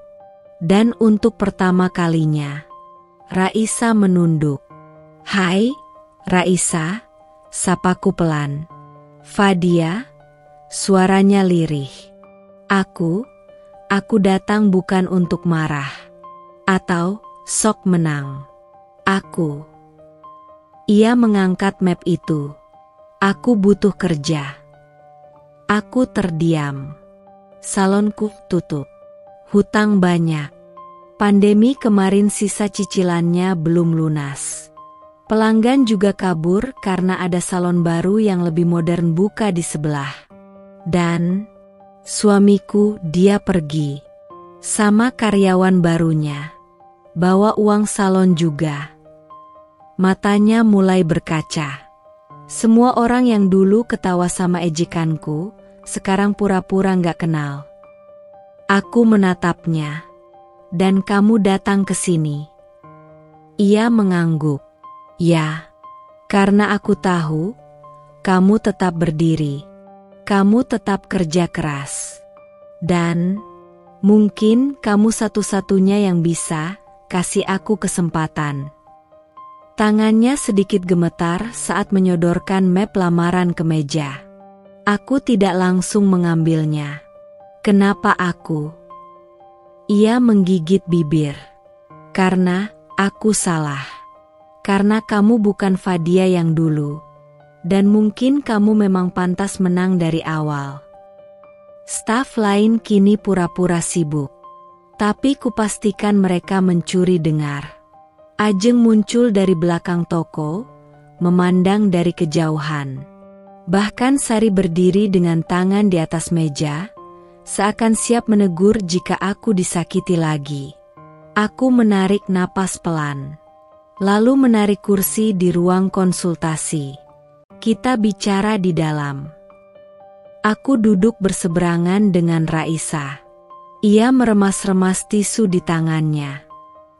Dan untuk pertama kalinya, Raisa menunduk. "Hai, Raisa," sapaku pelan. "Fadia," suaranya lirih. Aku datang bukan untuk marah. Atau sok menang. Aku." Ia mengangkat map itu. "Aku butuh kerja." Aku terdiam. Salonku tutup. Hutang banyak. Pandemi kemarin sisa cicilannya belum lunas. Pelanggan juga kabur karena ada salon baru yang lebih modern buka di sebelah. Dan suamiku, dia pergi. Sama karyawan barunya. Bawa uang salon juga. Matanya mulai berkaca. Semua orang yang dulu ketawa sama ejekanku, sekarang pura-pura nggak kenal. Aku menatapnya. "Dan kamu datang ke sini?" Ia mengangguk. "Ya, karena aku tahu kamu tetap berdiri. Kamu tetap kerja keras. Dan mungkin kamu satu-satunya yang bisa kasih aku kesempatan." Tangannya sedikit gemetar saat menyodorkan map lamaran ke meja. Aku tidak langsung mengambilnya. "Kenapa aku?" Ia menggigit bibir. "Karena aku salah. Karena kamu bukan Fadia yang dulu. Dan mungkin kamu memang pantas menang dari awal." Staf lain kini pura-pura sibuk. Tapi kupastikan mereka mencuri dengar. Ajeng muncul dari belakang toko, memandang dari kejauhan. Bahkan Sari berdiri dengan tangan di atas meja, seakan siap menegur jika aku disakiti lagi. Aku menarik napas pelan. Lalu menarik kursi di ruang konsultasi. Kita bicara di dalam. Aku duduk berseberangan dengan Raisa. Ia meremas-remas tisu di tangannya.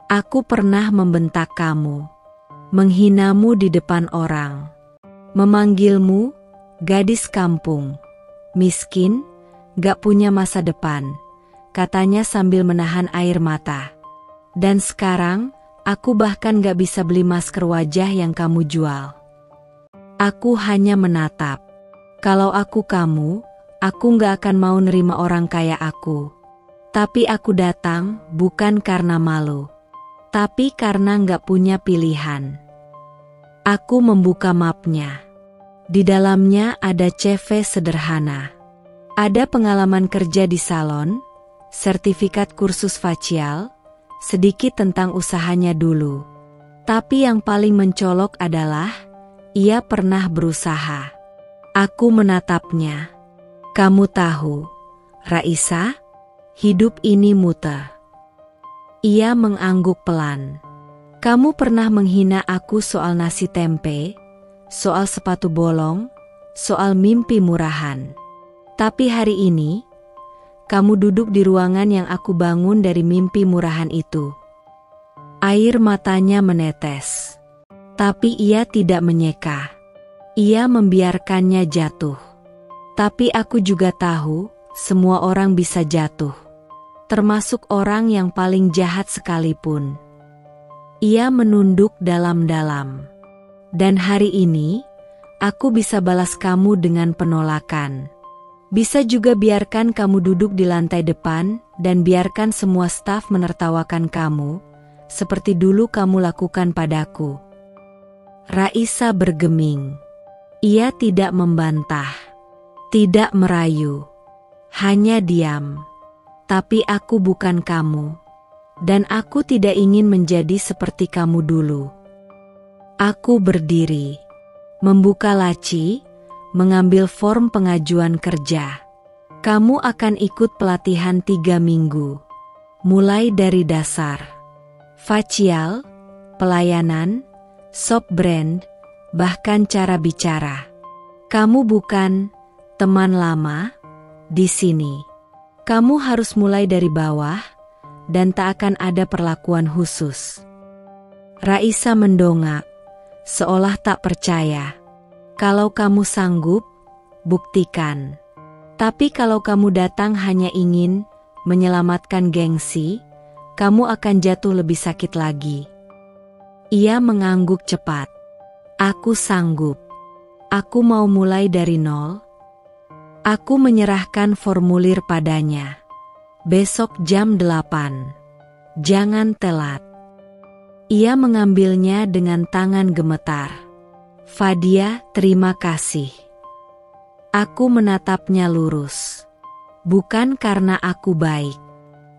"Aku pernah membentak kamu. Menghinamu di depan orang. Memanggilmu gadis kampung. Miskin, gak punya masa depan," katanya sambil menahan air mata. "Dan sekarang, aku bahkan gak bisa beli masker wajah yang kamu jual." Aku hanya menatap. Kalau aku kamu, aku gak akan mau nerima orang kayak aku. Tapi aku datang bukan karena malu. Tapi karena gak punya pilihan. Aku membuka mapnya. Di dalamnya ada CV sederhana. Ada pengalaman kerja di salon, sertifikat kursus facial, sedikit tentang usahanya dulu. Tapi yang paling mencolok adalah, ia pernah berusaha. Aku menatapnya. "Kamu tahu, Raisa, hidup ini muter." Ia mengangguk pelan. "Kamu pernah menghina aku soal nasi tempe, soal sepatu bolong, soal mimpi murahan. Tapi hari ini, kamu duduk di ruangan yang aku bangun dari mimpi murahan itu." Air matanya menetes. Tapi ia tidak menyeka. Ia membiarkannya jatuh. Tapi aku juga tahu, semua orang bisa jatuh. Termasuk orang yang paling jahat sekalipun. Ia menunduk dalam-dalam. "Dan hari ini, aku bisa balas kamu dengan penolakan. Bisa juga biarkan kamu duduk di lantai depan dan biarkan semua staf menertawakan kamu, seperti dulu kamu lakukan padaku." Raisa bergeming. Ia tidak membantah, tidak merayu, hanya diam. "Tapi aku bukan kamu, dan aku tidak ingin menjadi seperti kamu dulu." Aku berdiri, membuka laci, mengambil form pengajuan kerja. "Kamu akan ikut pelatihan 3 minggu. Mulai dari dasar, facial, pelayanan, sop brand, bahkan cara bicara. Kamu bukan teman lama di sini. Kamu harus mulai dari bawah dan tak akan ada perlakuan khusus. Raisa mendongak, seolah tak percaya. Kalau kamu sanggup, buktikan. Tapi kalau kamu datang hanya ingin menyelamatkan gengsi, kamu akan jatuh lebih sakit lagi. Ia mengangguk cepat. Aku sanggup. Aku mau mulai dari nol. Aku menyerahkan formulir padanya. Besok jam 8. Jangan telat. Ia mengambilnya dengan tangan gemetar. Fadia, terima kasih. Aku menatapnya lurus. Bukan karena aku baik,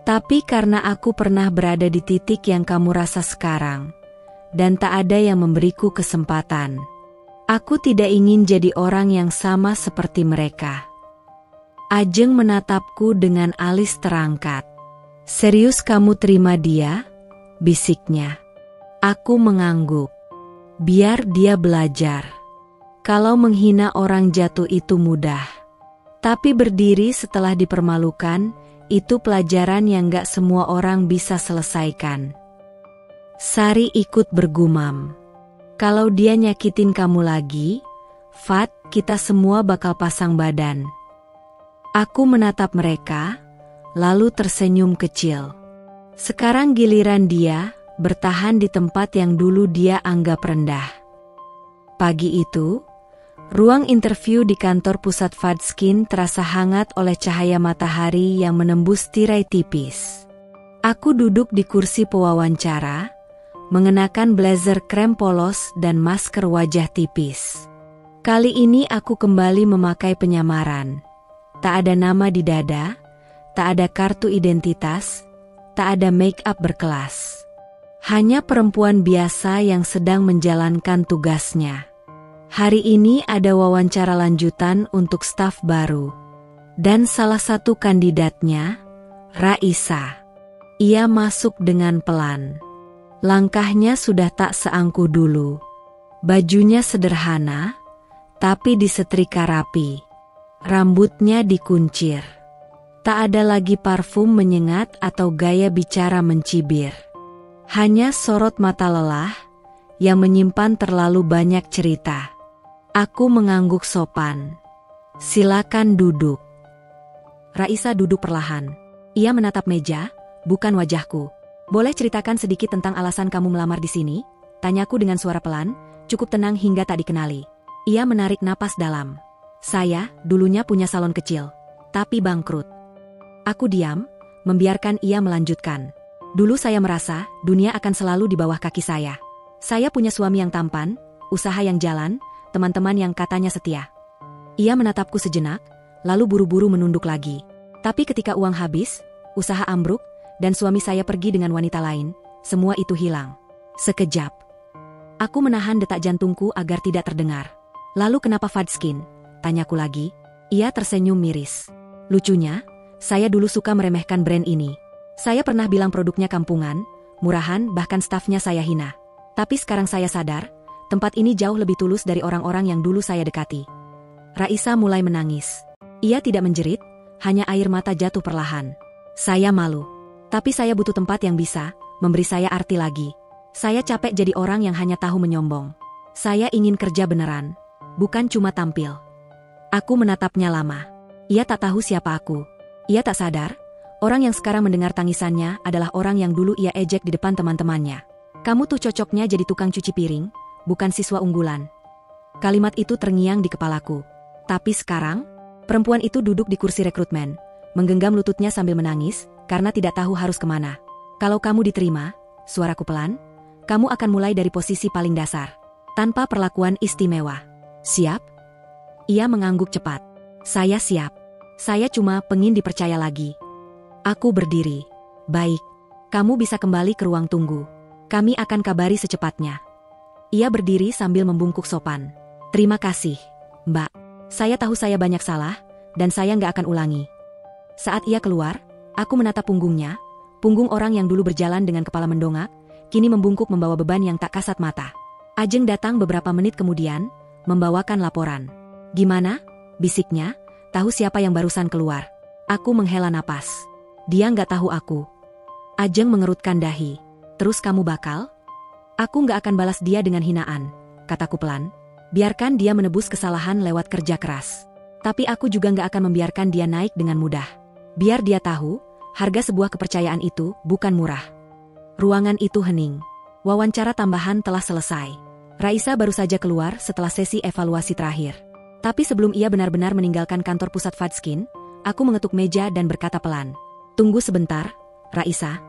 tapi karena aku pernah berada di titik yang kamu rasa sekarang, dan tak ada yang memberiku kesempatan. Aku tidak ingin jadi orang yang sama seperti mereka. Ajeng menatapku dengan alis terangkat. Serius kamu terima dia? Bisiknya. Aku mengangguk. Biar dia belajar. Kalau menghina orang jatuh itu mudah. Tapi berdiri setelah dipermalukan, itu pelajaran yang gak semua orang bisa selesaikan. Sari ikut bergumam. Kalau dia nyakitin kamu lagi, Fat, kita semua bakal pasang badan. Aku menatap mereka, lalu tersenyum kecil. Sekarang giliran dia bertahan di tempat yang dulu dia anggap rendah. Pagi itu, ruang interview di kantor pusat Fadskin terasa hangat oleh cahaya matahari yang menembus tirai tipis. Aku duduk di kursi pewawancara, mengenakan blazer krem polos dan masker wajah tipis. Kali ini aku kembali memakai penyamaran. Tak ada nama di dada, tak ada kartu identitas, tak ada make up berkelas. Hanya perempuan biasa yang sedang menjalankan tugasnya. Hari ini ada wawancara lanjutan untuk staf baru. Dan salah satu kandidatnya, Raisa. Ia masuk dengan pelan. Langkahnya sudah tak seangkuh dulu. Bajunya sederhana, tapi disetrika rapi. Rambutnya dikuncir. Tak ada lagi parfum menyengat atau gaya bicara mencibir. Hanya sorot mata lelah yang menyimpan terlalu banyak cerita. Aku mengangguk sopan. Silakan duduk. Raisa duduk perlahan. Ia menatap meja, bukan wajahku. Boleh ceritakan sedikit tentang alasan kamu melamar di sini? Tanyaku dengan suara pelan, cukup tenang hingga tak dikenali. Ia menarik napas dalam. Saya dulunya punya salon kecil, tapi bangkrut. Aku diam, membiarkan ia melanjutkan. Dulu saya merasa dunia akan selalu di bawah kaki saya. Saya punya suami yang tampan, usaha yang jalan, teman-teman yang katanya setia. Ia menatapku sejenak, lalu buru-buru menunduk lagi. Tapi ketika uang habis, usaha ambruk, dan suami saya pergi dengan wanita lain, semua itu hilang. Sekejap. Aku menahan detak jantungku agar tidak terdengar. Lalu kenapa Fadskin? Tanyaku lagi. Ia tersenyum miris. Lucunya, saya dulu suka meremehkan brand ini. Saya pernah bilang produknya kampungan, murahan, bahkan stafnya saya hina. Tapi sekarang saya sadar, tempat ini jauh lebih tulus dari orang-orang yang dulu saya dekati. Raisa mulai menangis. Ia tidak menjerit, hanya air mata jatuh perlahan. Saya malu. Tapi saya butuh tempat yang bisa memberi saya arti lagi. Saya capek jadi orang yang hanya tahu menyombong. Saya ingin kerja beneran, bukan cuma tampil. Aku menatapnya lama. Ia tak tahu siapa aku. Ia tak sadar, orang yang sekarang mendengar tangisannya adalah orang yang dulu ia ejek di depan teman-temannya. Kamu tuh cocoknya jadi tukang cuci piring, bukan siswa unggulan. Kalimat itu terngiang di kepalaku. Tapi sekarang, perempuan itu duduk di kursi rekrutmen, menggenggam lututnya sambil menangis, karena tidak tahu harus kemana. Kalau kamu diterima, suaraku pelan, kamu akan mulai dari posisi paling dasar, tanpa perlakuan istimewa. Siap? Ia mengangguk cepat. Saya siap. Saya cuma pengin dipercaya lagi. Aku berdiri. Baik. Kamu bisa kembali ke ruang tunggu. Kami akan kabari secepatnya. Ia berdiri sambil membungkuk sopan. Terima kasih, Mbak. Saya tahu saya banyak salah, dan saya nggak akan ulangi. Saat ia keluar, aku menatap punggungnya, punggung orang yang dulu berjalan dengan kepala mendongak, kini membungkuk membawa beban yang tak kasat mata. Ajeng datang beberapa menit kemudian, membawakan laporan. "Gimana?" bisiknya, "tahu siapa yang barusan keluar?" Aku menghela napas. "Dia nggak tahu aku." Ajeng mengerutkan dahi. "Terus kamu bakal?" "Aku nggak akan balas dia dengan hinaan," kataku pelan. "Biarkan dia menebus kesalahan lewat kerja keras. Tapi aku juga nggak akan membiarkan dia naik dengan mudah. Biar dia tahu, harga sebuah kepercayaan itu bukan murah." Ruangan itu hening. Wawancara tambahan telah selesai. Raisa baru saja keluar setelah sesi evaluasi terakhir. Tapi sebelum ia benar-benar meninggalkan kantor pusat Fadskin, aku mengetuk meja dan berkata pelan, "Tunggu sebentar, Raisa."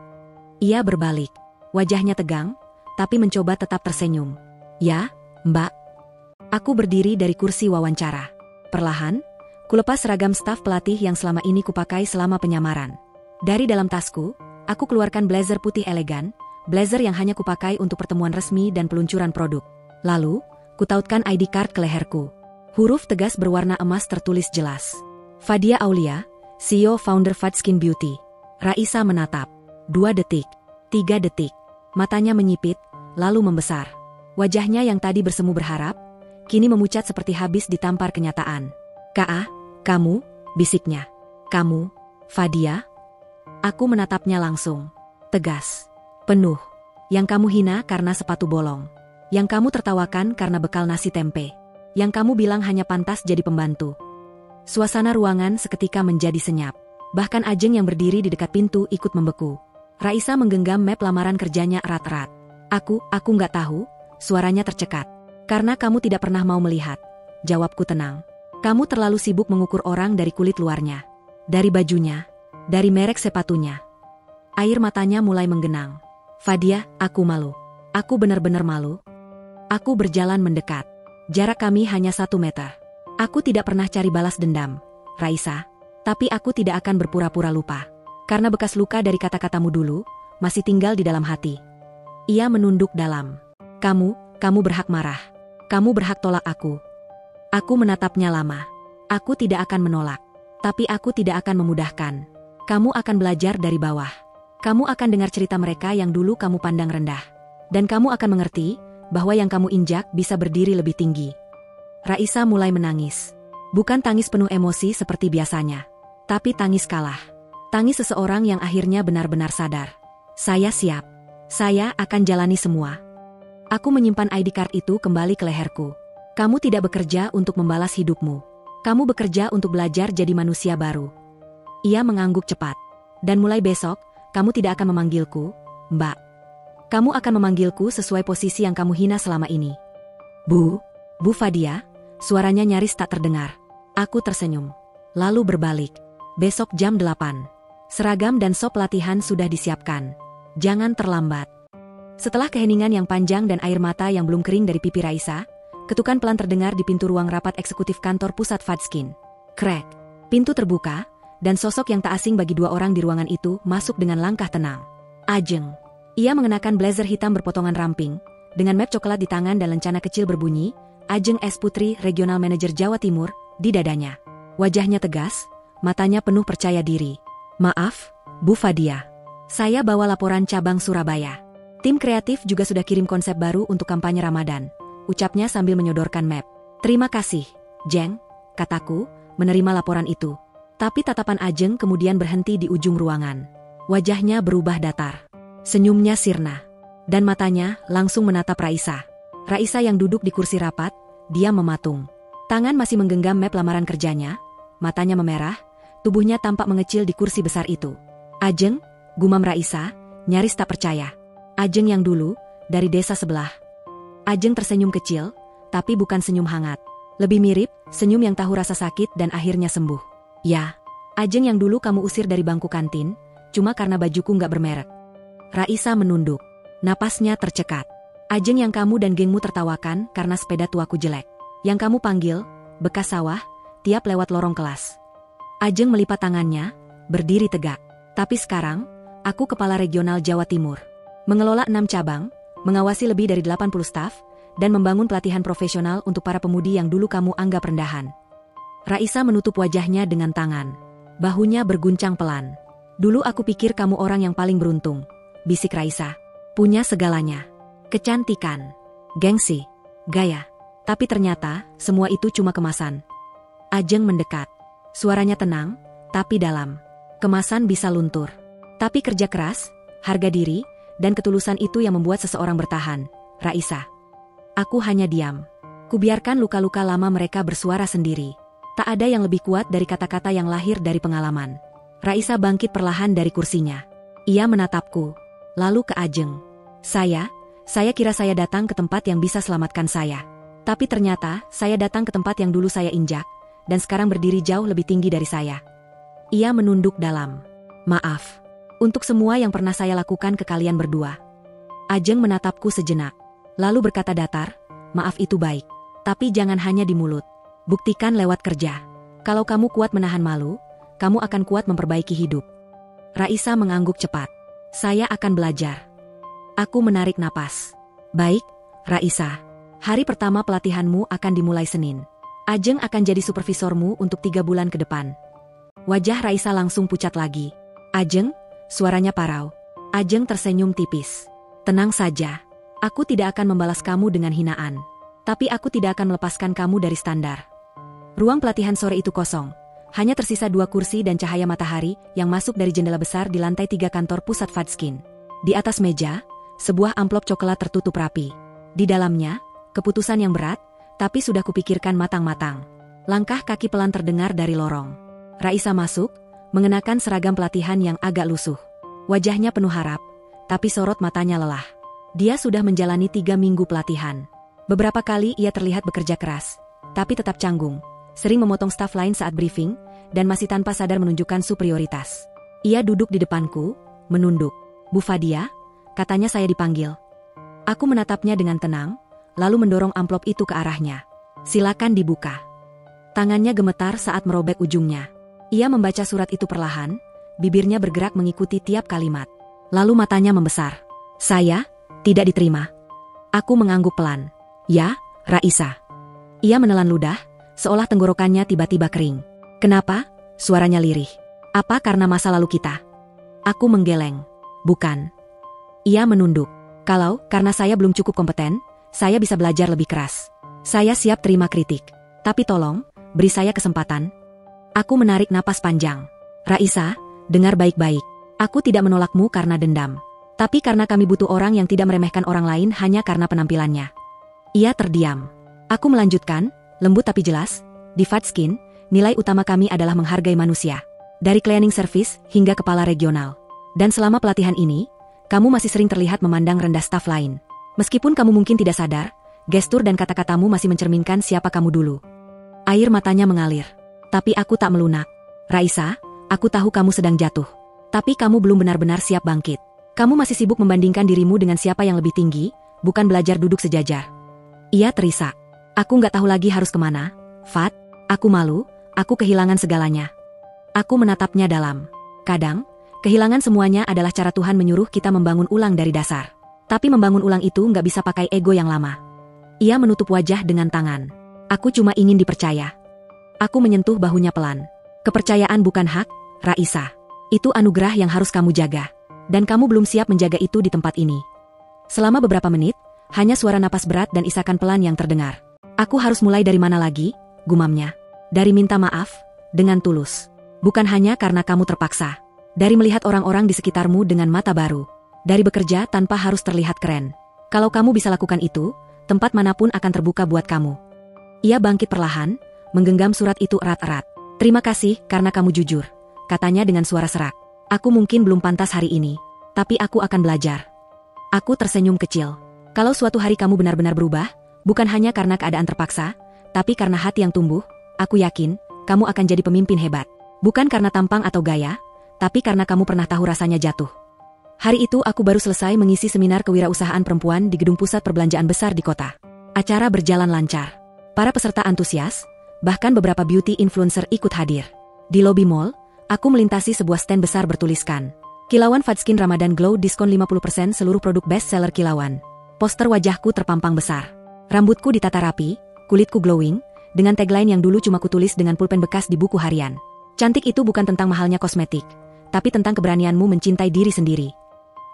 Ia berbalik. Wajahnya tegang, tapi mencoba tetap tersenyum. "Ya, Mbak." Aku berdiri dari kursi wawancara. Perlahan, kulepas seragam staf pelatih yang selama ini kupakai selama penyamaran. Dari dalam tasku, aku keluarkan blazer putih elegan, blazer yang hanya kupakai untuk pertemuan resmi dan peluncuran produk. Lalu, kutautkan ID card ke leherku. Huruf tegas berwarna emas tertulis jelas. Fadia Aulia, CEO founder Fadskin Beauty. Raisa menatap. 2 detik. 3 detik. Matanya menyipit, lalu membesar. Wajahnya yang tadi bersemu berharap, kini memucat seperti habis ditampar kenyataan. "Ka, kamu?" bisiknya. "Kamu, Fadia?" Aku menatapnya langsung. Tegas. Penuh. "Yang kamu hina karena sepatu bolong. Yang kamu tertawakan karena bekal nasi tempe. Yang kamu bilang hanya pantas jadi pembantu." Suasana ruangan seketika menjadi senyap. Bahkan Ajeng yang berdiri di dekat pintu ikut membeku. Raisa menggenggam map lamaran kerjanya erat-erat. Aku nggak tahu," suaranya tercekat. "Karena kamu tidak pernah mau melihat." Jawabku tenang. "Kamu terlalu sibuk mengukur orang dari kulit luarnya. Dari bajunya. Dari merek sepatunya." Air matanya mulai menggenang. "Fadia, aku malu. Aku benar-benar malu." Aku berjalan mendekat. Jarak kami hanya 1 meter. "Aku tidak pernah cari balas dendam, Raisa. Tapi aku tidak akan berpura-pura lupa. Karena bekas luka dari kata-katamu dulu, masih tinggal di dalam hati." Ia menunduk dalam. Kamu berhak marah. Kamu berhak tolak aku." Aku menatapnya lama. "Aku tidak akan menolak. Tapi aku tidak akan memudahkan. Kamu akan belajar dari bawah. Kamu akan dengar cerita mereka yang dulu kamu pandang rendah. Dan kamu akan mengerti bahwa yang kamu injak bisa berdiri lebih tinggi." Raisa mulai menangis. Bukan tangis penuh emosi seperti biasanya. Tapi tangis kalah. Tangis seseorang yang akhirnya benar-benar sadar. "Saya siap. Saya akan jalani semua." Aku menyimpan ID card itu kembali ke leherku. "Kamu tidak bekerja untuk membalas hidupmu. Kamu bekerja untuk belajar jadi manusia baru." Ia mengangguk cepat. "Dan mulai besok, kamu tidak akan memanggilku, Mbak. Kamu akan memanggilku sesuai posisi yang kamu hina selama ini." Bu Fadia," suaranya nyaris tak terdengar. Aku tersenyum. Lalu berbalik. "Besok jam 8. Seragam dan sop latihan sudah disiapkan. Jangan terlambat." Setelah keheningan yang panjang dan air mata yang belum kering dari pipi Raisa, ketukan pelan terdengar di pintu ruang rapat eksekutif kantor pusat Fadskin. Krek. Pintu terbuka, dan sosok yang tak asing bagi 2 orang di ruangan itu masuk dengan langkah tenang. Ajeng. Ia mengenakan blazer hitam berpotongan ramping, dengan map coklat di tangan dan lencana kecil berbunyi, "Ajeng S. Putri, Regional Manager Jawa Timur," di dadanya. Wajahnya tegas, matanya penuh percaya diri. "Maaf, Bu Fadia. Saya bawa laporan cabang Surabaya. Tim kreatif juga sudah kirim konsep baru untuk kampanye Ramadan," ucapnya sambil menyodorkan map. "Terima kasih, Jeng," kataku, menerima laporan itu. Tapi tatapan Ajeng kemudian berhenti di ujung ruangan. Wajahnya berubah datar. Senyumnya sirna. Dan matanya langsung menatap Raisa. Raisa yang duduk di kursi rapat, dia mematung. Tangan masih menggenggam map lamaran kerjanya, matanya memerah, tubuhnya tampak mengecil di kursi besar itu. "Ajeng," gumam Raisa, nyaris tak percaya. "Ajeng yang dulu, dari desa sebelah." Ajeng tersenyum kecil, tapi bukan senyum hangat. Lebih mirip, senyum yang tahu rasa sakit dan akhirnya sembuh. "Ya, Ajeng yang dulu kamu usir dari bangku kantin, cuma karena bajuku nggak bermerek." Raisa menunduk. Napasnya tercekat. "Ajeng yang kamu dan gengmu tertawakan karena sepeda tuaku jelek. Yang kamu panggil, bekas sawah, tiap lewat lorong kelas." Ajeng melipat tangannya, berdiri tegak. "Tapi sekarang, aku kepala regional Jawa Timur. Mengelola 6 cabang, mengawasi lebih dari 80 staf, dan membangun pelatihan profesional untuk para pemudi yang dulu kamu anggap rendahan." Raisa menutup wajahnya dengan tangan. Bahunya berguncang pelan. "Dulu aku pikir kamu orang yang paling beruntung," bisik Raisa. Punya segalanya. Kecantikan, gengsi, gaya. Tapi ternyata, semua itu cuma kemasan. Ajeng mendekat. Suaranya tenang, tapi dalam. Kemasan bisa luntur. Tapi kerja keras, harga diri, dan ketulusan itu yang membuat seseorang bertahan. Raisa. Aku hanya diam. Kubiarkan luka-luka lama mereka bersuara sendiri. Tak ada yang lebih kuat dari kata-kata yang lahir dari pengalaman. Raisa bangkit perlahan dari kursinya. Ia menatapku. Lalu ke Ajeng. Saya kira saya datang ke tempat yang bisa selamatkan saya. Tapi ternyata, saya datang ke tempat yang dulu saya injak, dan sekarang berdiri jauh lebih tinggi dari saya. Ia menunduk dalam. Maaf. Untuk semua yang pernah saya lakukan ke kalian berdua. Ajeng menatapku sejenak. Lalu berkata datar, maaf itu baik. Tapi jangan hanya di mulut. Buktikan lewat kerja. Kalau kamu kuat menahan malu, kamu akan kuat memperbaiki hidup. Raisa mengangguk cepat. Saya akan belajar. Aku menarik napas. Baik, Raisa. Hari pertama pelatihanmu akan dimulai Senin. Ajeng akan jadi supervisormu untuk 3 bulan ke depan. Wajah Raisa langsung pucat lagi. Ajeng, suaranya parau. Ajeng tersenyum tipis. Tenang saja. Aku tidak akan membalas kamu dengan hinaan. Tapi aku tidak akan melepaskan kamu dari standar. Ruang pelatihan sore itu kosong. Hanya tersisa 2 kursi dan cahaya matahari yang masuk dari jendela besar di lantai 3 kantor pusat Fadskin. Di atas meja, sebuah amplop coklat tertutup rapi. Di dalamnya, keputusan yang berat, tapi sudah kupikirkan matang-matang. Langkah kaki pelan terdengar dari lorong. Raisa masuk, mengenakan seragam pelatihan yang agak lusuh. Wajahnya penuh harap, tapi sorot matanya lelah. Dia sudah menjalani 3 minggu pelatihan. Beberapa kali ia terlihat bekerja keras, tapi tetap canggung, sering memotong staf lain saat briefing, dan masih tanpa sadar menunjukkan superioritas. Ia duduk di depanku, menunduk. Bu Fadia, katanya saya dipanggil. Aku menatapnya dengan tenang, lalu mendorong amplop itu ke arahnya. Silakan dibuka. Tangannya gemetar saat merobek ujungnya. Ia membaca surat itu perlahan, bibirnya bergerak mengikuti tiap kalimat. Lalu matanya membesar. Saya, tidak diterima. Aku mengangguk pelan. Ya, Raisa. Ia menelan ludah, seolah tenggorokannya tiba-tiba kering. Kenapa? Suaranya lirih. Apa karena masa lalu kita? Aku menggeleng. Bukan. Ia menunduk. Kalau karena saya belum cukup kompeten, saya bisa belajar lebih keras. Saya siap terima kritik. Tapi tolong, beri saya kesempatan. Aku menarik napas panjang. Raisa, dengar baik-baik. Aku tidak menolakmu karena dendam. Tapi karena kami butuh orang yang tidak meremehkan orang lain hanya karena penampilannya. Ia terdiam. Aku melanjutkan, lembut tapi jelas, di Fadskin, nilai utama kami adalah menghargai manusia. Dari cleaning service hingga kepala regional. Dan selama pelatihan ini, kamu masih sering terlihat memandang rendah staf lain. Meskipun kamu mungkin tidak sadar, gestur dan kata-katamu masih mencerminkan siapa kamu dulu. Air matanya mengalir. Tapi aku tak melunak. Raisa, aku tahu kamu sedang jatuh. Tapi kamu belum benar-benar siap bangkit. Kamu masih sibuk membandingkan dirimu dengan siapa yang lebih tinggi, bukan belajar duduk sejajar. Ia terisak. Aku nggak tahu lagi harus kemana. Fat, aku malu, aku kehilangan segalanya. Aku menatapnya dalam. Kadang, kehilangan semuanya adalah cara Tuhan menyuruh kita membangun ulang dari dasar. Tapi membangun ulang itu nggak bisa pakai ego yang lama. Ia menutup wajah dengan tangan. Aku cuma ingin dipercaya. Aku menyentuh bahunya pelan. Kepercayaan bukan hak, Raisa. Itu anugerah yang harus kamu jaga. Dan kamu belum siap menjaga itu di tempat ini. Selama beberapa menit, hanya suara napas berat dan isakan pelan yang terdengar. Aku harus mulai dari mana lagi, gumamnya. Dari minta maaf, dengan tulus. Bukan hanya karena kamu terpaksa. Dari melihat orang-orang di sekitarmu dengan mata baru. Dari bekerja tanpa harus terlihat keren. Kalau kamu bisa lakukan itu, tempat manapun akan terbuka buat kamu. Ia bangkit perlahan, menggenggam surat itu erat-erat. Terima kasih karena kamu jujur, katanya dengan suara serak. Aku mungkin belum pantas hari ini, tapi aku akan belajar. Aku tersenyum kecil. Kalau suatu hari kamu benar-benar berubah, bukan hanya karena keadaan terpaksa, tapi karena hati yang tumbuh, aku yakin, kamu akan jadi pemimpin hebat. Bukan karena tampang atau gaya, tapi karena kamu pernah tahu rasanya jatuh. Hari itu aku baru selesai mengisi seminar kewirausahaan perempuan di gedung pusat perbelanjaan besar di kota. Acara berjalan lancar. Para peserta antusias, bahkan beberapa beauty influencer ikut hadir. Di lobi mall, aku melintasi sebuah stand besar bertuliskan, Kilauan Fadskin Ramadan Glow diskon 50% seluruh produk best seller Kilauan. Poster wajahku terpampang besar. Rambutku ditata rapi, kulitku glowing, dengan tagline yang dulu cuma kutulis dengan pulpen bekas di buku harian. Cantik itu bukan tentang mahalnya kosmetik, tapi tentang keberanianmu mencintai diri sendiri.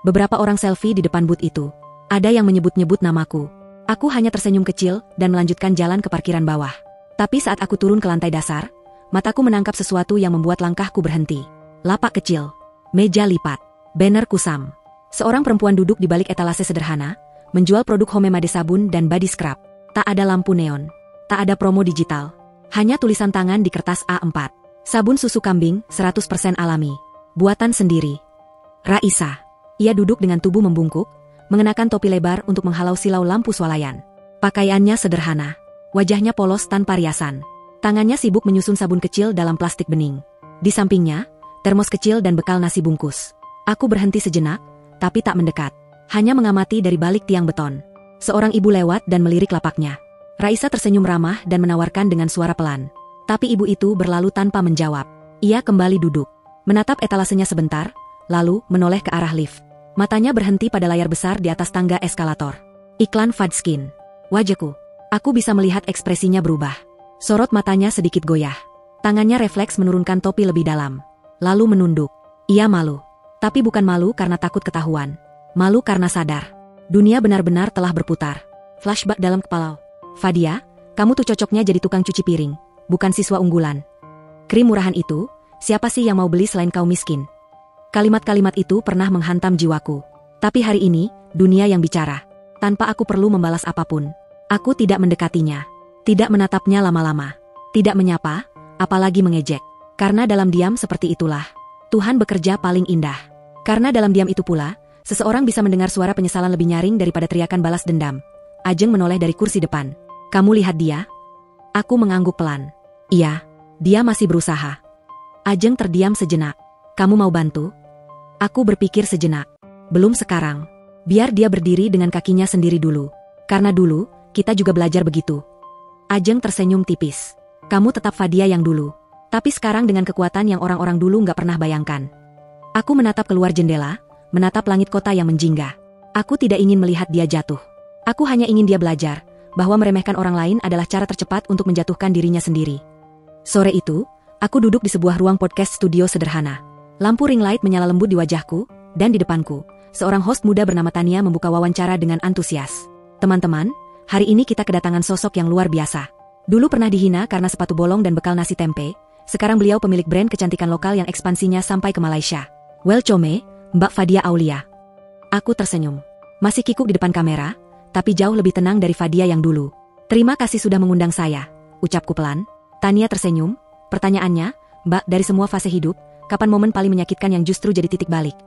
Beberapa orang selfie di depan booth itu. Ada yang menyebut-nyebut namaku. Aku hanya tersenyum kecil dan melanjutkan jalan ke parkiran bawah. Tapi saat aku turun ke lantai dasar, mataku menangkap sesuatu yang membuat langkahku berhenti. Lapak kecil, meja lipat, banner kusam. Seorang perempuan duduk di balik etalase sederhana, menjual produk Homemade sabun dan body scrub. Tak ada lampu neon, tak ada promo digital. Hanya tulisan tangan di kertas A4. Sabun susu kambing, 100% alami. Buatan sendiri. Raisa. Ia duduk dengan tubuh membungkuk, mengenakan topi lebar untuk menghalau silau lampu swalayan. Pakaiannya sederhana. Wajahnya polos tanpa riasan. Tangannya sibuk menyusun sabun kecil dalam plastik bening. Di sampingnya, termos kecil dan bekal nasi bungkus. Aku berhenti sejenak, tapi tak mendekat. Hanya mengamati dari balik tiang beton. Seorang ibu lewat dan melirik lapaknya. Raisa tersenyum ramah dan menawarkan dengan suara pelan. Tapi ibu itu berlalu tanpa menjawab. Ia kembali duduk, menatap etalasenya sebentar, lalu menoleh ke arah lift. Matanya berhenti pada layar besar di atas tangga eskalator. Iklan Fadskin. Wajahku. Aku bisa melihat ekspresinya berubah. Sorot matanya sedikit goyah. Tangannya refleks menurunkan topi lebih dalam. Lalu menunduk. Ia malu. Tapi bukan malu karena takut ketahuan. Malu karena sadar. Dunia benar-benar telah berputar. Flashback dalam kepala. Fadia, kamu tuh cocoknya jadi tukang cuci piring, bukan siswa unggulan. Krim murahan itu, siapa sih yang mau beli selain kau miskin? Kalimat-kalimat itu pernah menghantam jiwaku. Tapi hari ini, dunia yang bicara. Tanpa aku perlu membalas apapun. Aku tidak mendekatinya. Tidak menatapnya lama-lama. Tidak menyapa, apalagi mengejek. Karena dalam diam seperti itulah Tuhan bekerja paling indah. Karena dalam diam itu pula, seseorang bisa mendengar suara penyesalan lebih nyaring daripada teriakan balas dendam. Ajeng menoleh dari kursi depan. Kamu lihat dia? Aku mengangguk pelan. Iya, dia masih berusaha. Ajeng terdiam sejenak. Kamu mau bantu? Aku berpikir sejenak. Belum sekarang. Biar dia berdiri dengan kakinya sendiri dulu. Karena dulu, kita juga belajar begitu. Ajeng tersenyum tipis. Kamu tetap Fadia yang dulu. Tapi sekarang dengan kekuatan yang orang-orang dulu nggak pernah bayangkan. Aku menatap keluar jendela, menatap langit kota yang menjinggah. Aku tidak ingin melihat dia jatuh. Aku hanya ingin dia belajar, bahwa meremehkan orang lain adalah cara tercepat untuk menjatuhkan dirinya sendiri. Sore itu, aku duduk di sebuah ruang podcast studio sederhana. Lampu ring light menyala lembut di wajahku, dan di depanku, seorang host muda bernama Tania membuka wawancara dengan antusias. Teman-teman, hari ini kita kedatangan sosok yang luar biasa. Dulu pernah dihina karena sepatu bolong dan bekal nasi tempe, sekarang beliau pemilik brand kecantikan lokal yang ekspansinya sampai ke Malaysia. Welcome, Mbak Fadia Aulia. Aku tersenyum. Masih kikuk di depan kamera, tapi jauh lebih tenang dari Fadia yang dulu. Terima kasih sudah mengundang saya, ucapku pelan. Tania tersenyum. Pertanyaannya, Mbak, dari semua fase hidup, kapan momen paling menyakitkan yang justru jadi titik balik?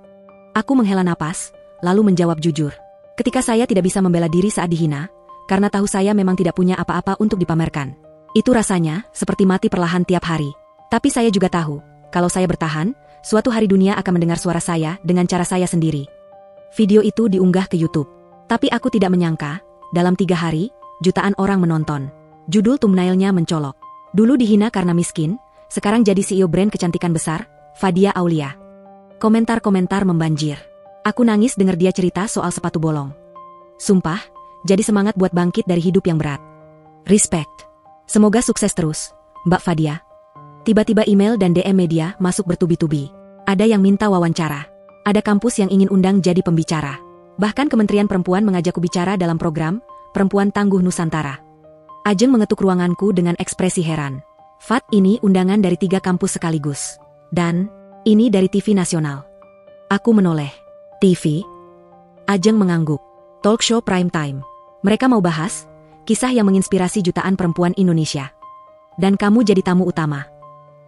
Aku menghela napas, lalu menjawab jujur. Ketika saya tidak bisa membela diri saat dihina, karena tahu saya memang tidak punya apa-apa untuk dipamerkan. Itu rasanya seperti mati perlahan tiap hari. Tapi saya juga tahu, kalau saya bertahan, suatu hari dunia akan mendengar suara saya dengan cara saya sendiri. Video itu diunggah ke YouTube. Tapi aku tidak menyangka, dalam 3 hari, jutaan orang menonton. Judul thumbnailnya mencolok. Dulu dihina karena miskin, sekarang jadi CEO brand kecantikan besar, Fadia Aulia. Komentar-komentar membanjir. Aku nangis dengar dia cerita soal sepatu bolong. Sumpah, jadi semangat buat bangkit dari hidup yang berat. Respect. Semoga sukses terus, Mbak Fadia. Tiba-tiba email dan DM media masuk bertubi-tubi. Ada yang minta wawancara. Ada kampus yang ingin undang jadi pembicara. Bahkan Kementerian Perempuan mengajakku bicara dalam program Perempuan Tangguh Nusantara. Ajeng mengetuk ruanganku dengan ekspresi heran. Fat, ini undangan dari 3 kampus sekaligus. Dan, ini dari TV nasional. Aku menoleh. TV? Ajeng mengangguk. Talk show prime time. Mereka mau bahas kisah yang menginspirasi jutaan perempuan Indonesia. Dan kamu jadi tamu utama.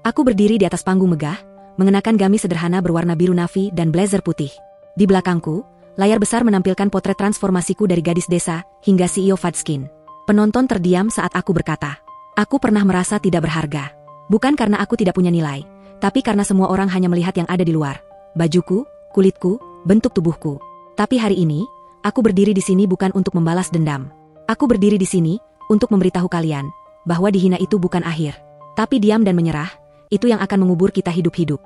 Aku berdiri di atas panggung megah, mengenakan gamis sederhana berwarna biru navy dan blazer putih. Di belakangku, layar besar menampilkan potret transformasiku dari gadis desa hingga CEO Fadskin. Penonton terdiam saat aku berkata, aku pernah merasa tidak berharga. Bukan karena aku tidak punya nilai, tapi karena semua orang hanya melihat yang ada di luar. Bajuku, kulitku, bentuk tubuhku. Tapi hari ini, aku berdiri di sini bukan untuk membalas dendam. Aku berdiri di sini untuk memberitahu kalian bahwa dihina itu bukan akhir. Tapi diam dan menyerah, itu yang akan mengubur kita hidup-hidup.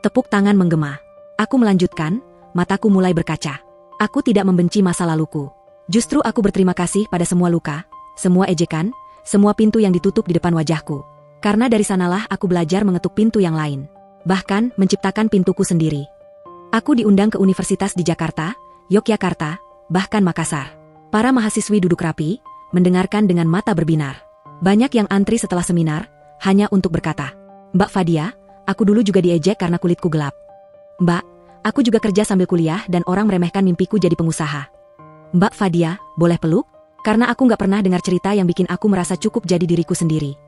Tepuk tangan menggema. Aku melanjutkan. Mataku mulai berkaca. Aku tidak membenci masa laluku. Justru aku berterima kasih pada semua luka, semua ejekan, semua pintu yang ditutup di depan wajahku. Karena dari sanalah aku belajar mengetuk pintu yang lain. Bahkan menciptakan pintuku sendiri. Aku diundang ke universitas di Jakarta, Yogyakarta, bahkan Makassar. Para mahasiswi duduk rapi, mendengarkan dengan mata berbinar. Banyak yang antri setelah seminar, hanya untuk berkata, "Mbak Fadia, aku dulu juga diejek karena kulitku gelap. Mbak, aku juga kerja sambil kuliah dan orang meremehkan mimpiku jadi pengusaha. Mbak Fadia, boleh peluk? Karena aku gak pernah dengar cerita yang bikin aku merasa cukup jadi diriku sendiri."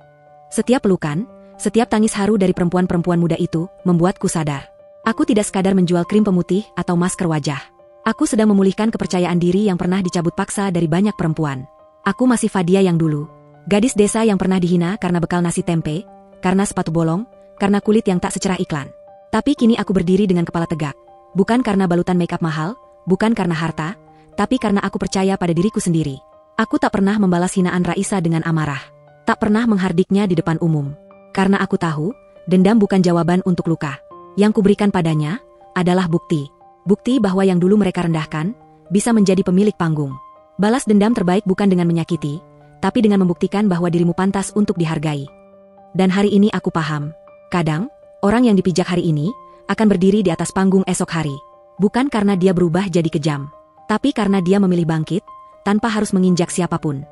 Setiap pelukan, setiap tangis haru dari perempuan-perempuan muda itu, membuatku sadar. Aku tidak sekadar menjual krim pemutih atau masker wajah. Aku sedang memulihkan kepercayaan diri yang pernah dicabut paksa dari banyak perempuan. Aku masih Fadia yang dulu. Gadis desa yang pernah dihina karena bekal nasi tempe, karena sepatu bolong, karena kulit yang tak secerah iklan. Tapi kini aku berdiri dengan kepala tegak. Bukan karena balutan makeup mahal, bukan karena harta, tapi karena aku percaya pada diriku sendiri. Aku tak pernah membalas hinaan Raisa dengan amarah. Tak pernah menghardiknya di depan umum. Karena aku tahu, dendam bukan jawaban untuk luka. Yang kuberikan padanya adalah bukti. Bukti bahwa yang dulu mereka rendahkan, bisa menjadi pemilik panggung. Balas dendam terbaik bukan dengan menyakiti, tapi dengan membuktikan bahwa dirimu pantas untuk dihargai. Dan hari ini aku paham. Kadang, orang yang dipijak hari ini, akan berdiri di atas panggung esok hari. Bukan karena dia berubah jadi kejam, tapi karena dia memilih bangkit, tanpa harus menginjak siapapun.